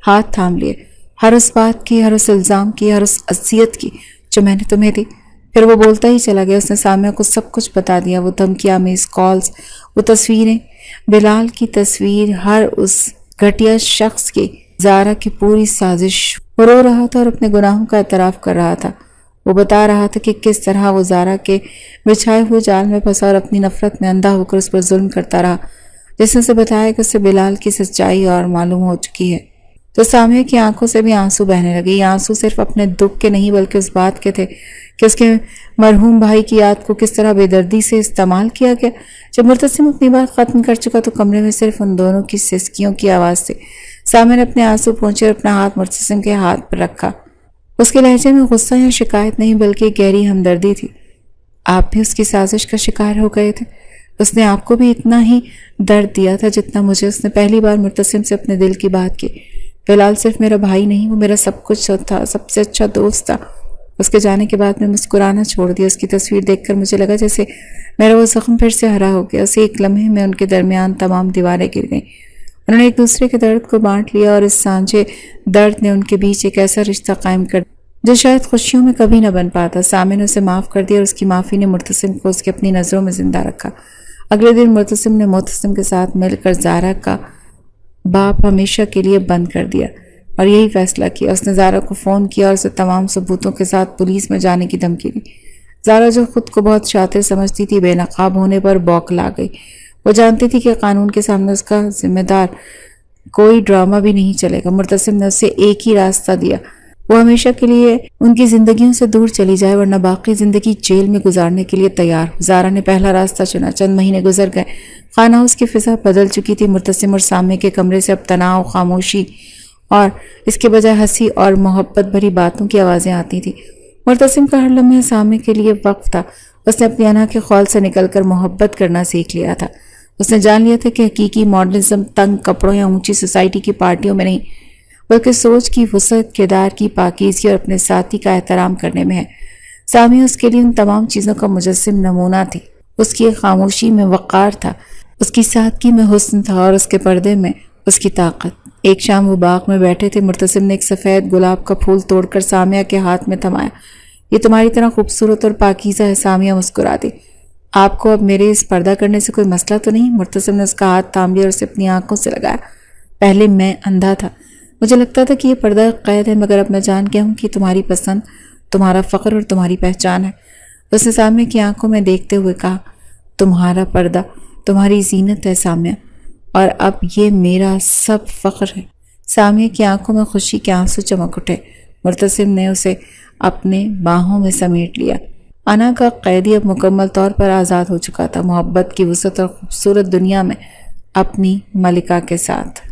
ہاتھ تھام لیے۔ ہر اس بات کی، ہر اس الزام کی، ہر اس اذیت کی جو میں نے تمہیں دی۔ پھر وہ بولتا ہی چلا گیا۔ اس نے سامع کو سب کچھ بتا دیا، وہ دھمکی آمیز کالز، وہ تصویریں، بلال کی تصویر، ہر اس گھٹیا شخص کی، زارا کی پوری سازش۔ وہ رو رہا تھا اور اپنے گناہوں کا اعتراف کر رہا تھا۔ وہ بتا رہا تھا کہ کس طرح وہ زارا کے بچھائے ہوئے جال میں پھنسا اور اپنی نفرت میں اندھا ہو کر اس پر ظلم کرتا رہا۔ جس نے اسے بتایا کہ اسے بلال کی سچائی اور معلوم ہو چکی ہے تو سامع کی آنکھوں سے بھی آنسو بہنے لگے۔ یہ آنسو صرف اپنے دکھ کے نہیں بلکہ اس بات کے تھے کہ اس کے مرحوم بھائی کی یاد کو کس طرح بے دردی سے استعمال کیا گیا۔ جب مرتسم اپنی بات ختم کر چکا تو کمرے میں صرف ان دونوں کی سسکیوں کی آواز تھی۔ سامع نے اپنے آنسو پونچھے اور اپنا ہاتھ مرتسم کے ہاتھ پر رکھا۔ اس کے لہجے میں غصہ یا شکایت نہیں بلکہ گہری ہمدردی تھی۔ آپ بھی اس کی سازش کا شکار ہو گئے تھے۔ اس نے آپ کو بھی اتنا ہی درد دیا تھا جتنا مجھے۔ اس نے پہلی بار مرتسم سے اپنے دل کی بات کی۔ بلال صرف میرا بھائی نہیں، وہ میرا سب کچھ تھا، سب سے اچھا دوست تھا۔ اس کے جانے کے بعد میں مسکرانا چھوڑ دیا۔ اس کی تصویر دیکھ کر مجھے لگا جیسے میرا وہ زخم پھر سے ہرا ہو گیا۔ اسے ایک لمحے میں ان کے درمیان تمام دیواریں گر گئیں۔ انہوں نے ایک دوسرے کے درد کو بانٹ لیا اور اس سانجھے درد نے ان کے بیچ ایک ایسا رشتہ قائم کر جو شاید خوشیوں میں کبھی نہ بن پاتا۔ سامع نے اسے معاف کر دیا اور اس کی معافی نے مرتسم کو اس کی اپنی نظروں میں زندہ رکھا۔ اگلے دن مرتسم نے معتصم کے ساتھ مل کر زہرا کا باپ ہمیشہ کے لیے بند کر دیا اور یہی فیصلہ کیا۔ اس نے زہرا کو فون کیا اور اسے تمام ثبوتوں کے ساتھ پولیس میں جانے کی دھمکی دی۔ زہرا جو خود کو بہت شاطر سمجھتی تھی، بے نقاب ہونے پر بوکھلا گئی۔ وہ جانتی تھی کہ قانون کے سامنے اس کا ذمہ دار کوئی ڈرامہ بھی نہیں چلے گا۔ مرتسم نے اسے ایک ہی راستہ دیا، وہ ہمیشہ کے لیے ان کی زندگیوں سے دور چلی جائے ورنہ باقی زندگی جیل میں گزارنے کے لیے تیار ہو۔ زہرا نے پہلا راستہ چنا۔ چند مہینے گزر گئے، خانہ ہاؤس کی فضا بدل چکی تھی۔ مرتسم اور سامع کے کمرے سے اب تناؤ، خاموشی اور اس کے بجائے ہنسی اور محبت بھری باتوں کی آوازیں آتی تھیں۔ مرتسم کا ہر لمحہ سامع کے لیے وقف تھا۔ اس نے اپنی انا کے خول سے نکل کر محبت کرنا سیکھ لیا تھا۔ اس نے جان لیا تھا کہ حقیقی ماڈرنزم تنگ کپڑوں یا اونچی سوسائٹی کی پارٹیوں میں نہیں، بلکہ سوچ کی وسعت، کردار کی پاکیزگی اور اپنے ساتھی کا احترام کرنے میں ہے۔ سامع اس کے لیے ان تمام چیزوں کا مجسم نمونہ تھی۔ اس کی خاموشی میں وقار تھا، اس کی سادگی میں حسن تھا اور اس کے پردے میں اس کی طاقت۔ ایک شام وہ باغ میں بیٹھے تھے۔ مرتسم نے ایک سفید گلاب کا پھول توڑ کر سامعہ کے ہاتھ میں تھمایا۔ یہ تمہاری طرح خوبصورت اور پاکیزہ ہے۔ سامعہ مسکرا دی۔ آپ کو اب میرے اس پردہ کرنے سے کوئی مسئلہ تو نہیں؟ مرتسم نے اس کا ہاتھ تھام لیا اور اسے اپنی آنکھوں سے لگایا۔ پہلے میں اندھا تھا، مجھے لگتا تھا کہ یہ پردہ قید ہے، مگر اب میں جان گیا ہوں کہ تمہاری پسند تمہارا فخر اور تمہاری پہچان ہے۔ اس نے سامعہ کی آنکھوں میں دیکھتے ہوئے کہا، تمہارا پردہ تمہاری زینت ہے سامعہ، اور اب یہ میرا سب فخر ہے۔ سامعہ کی آنکھوں میں خوشی کے آنسو چمک اٹھے۔ مرتسم نے اسے اپنے باہوں میں سمیٹ لیا۔ انا کا قیدی اب مکمل طور پر آزاد ہو چکا تھا، محبت کی وسعت اور خوبصورت دنیا میں اپنی ملکہ کے ساتھ۔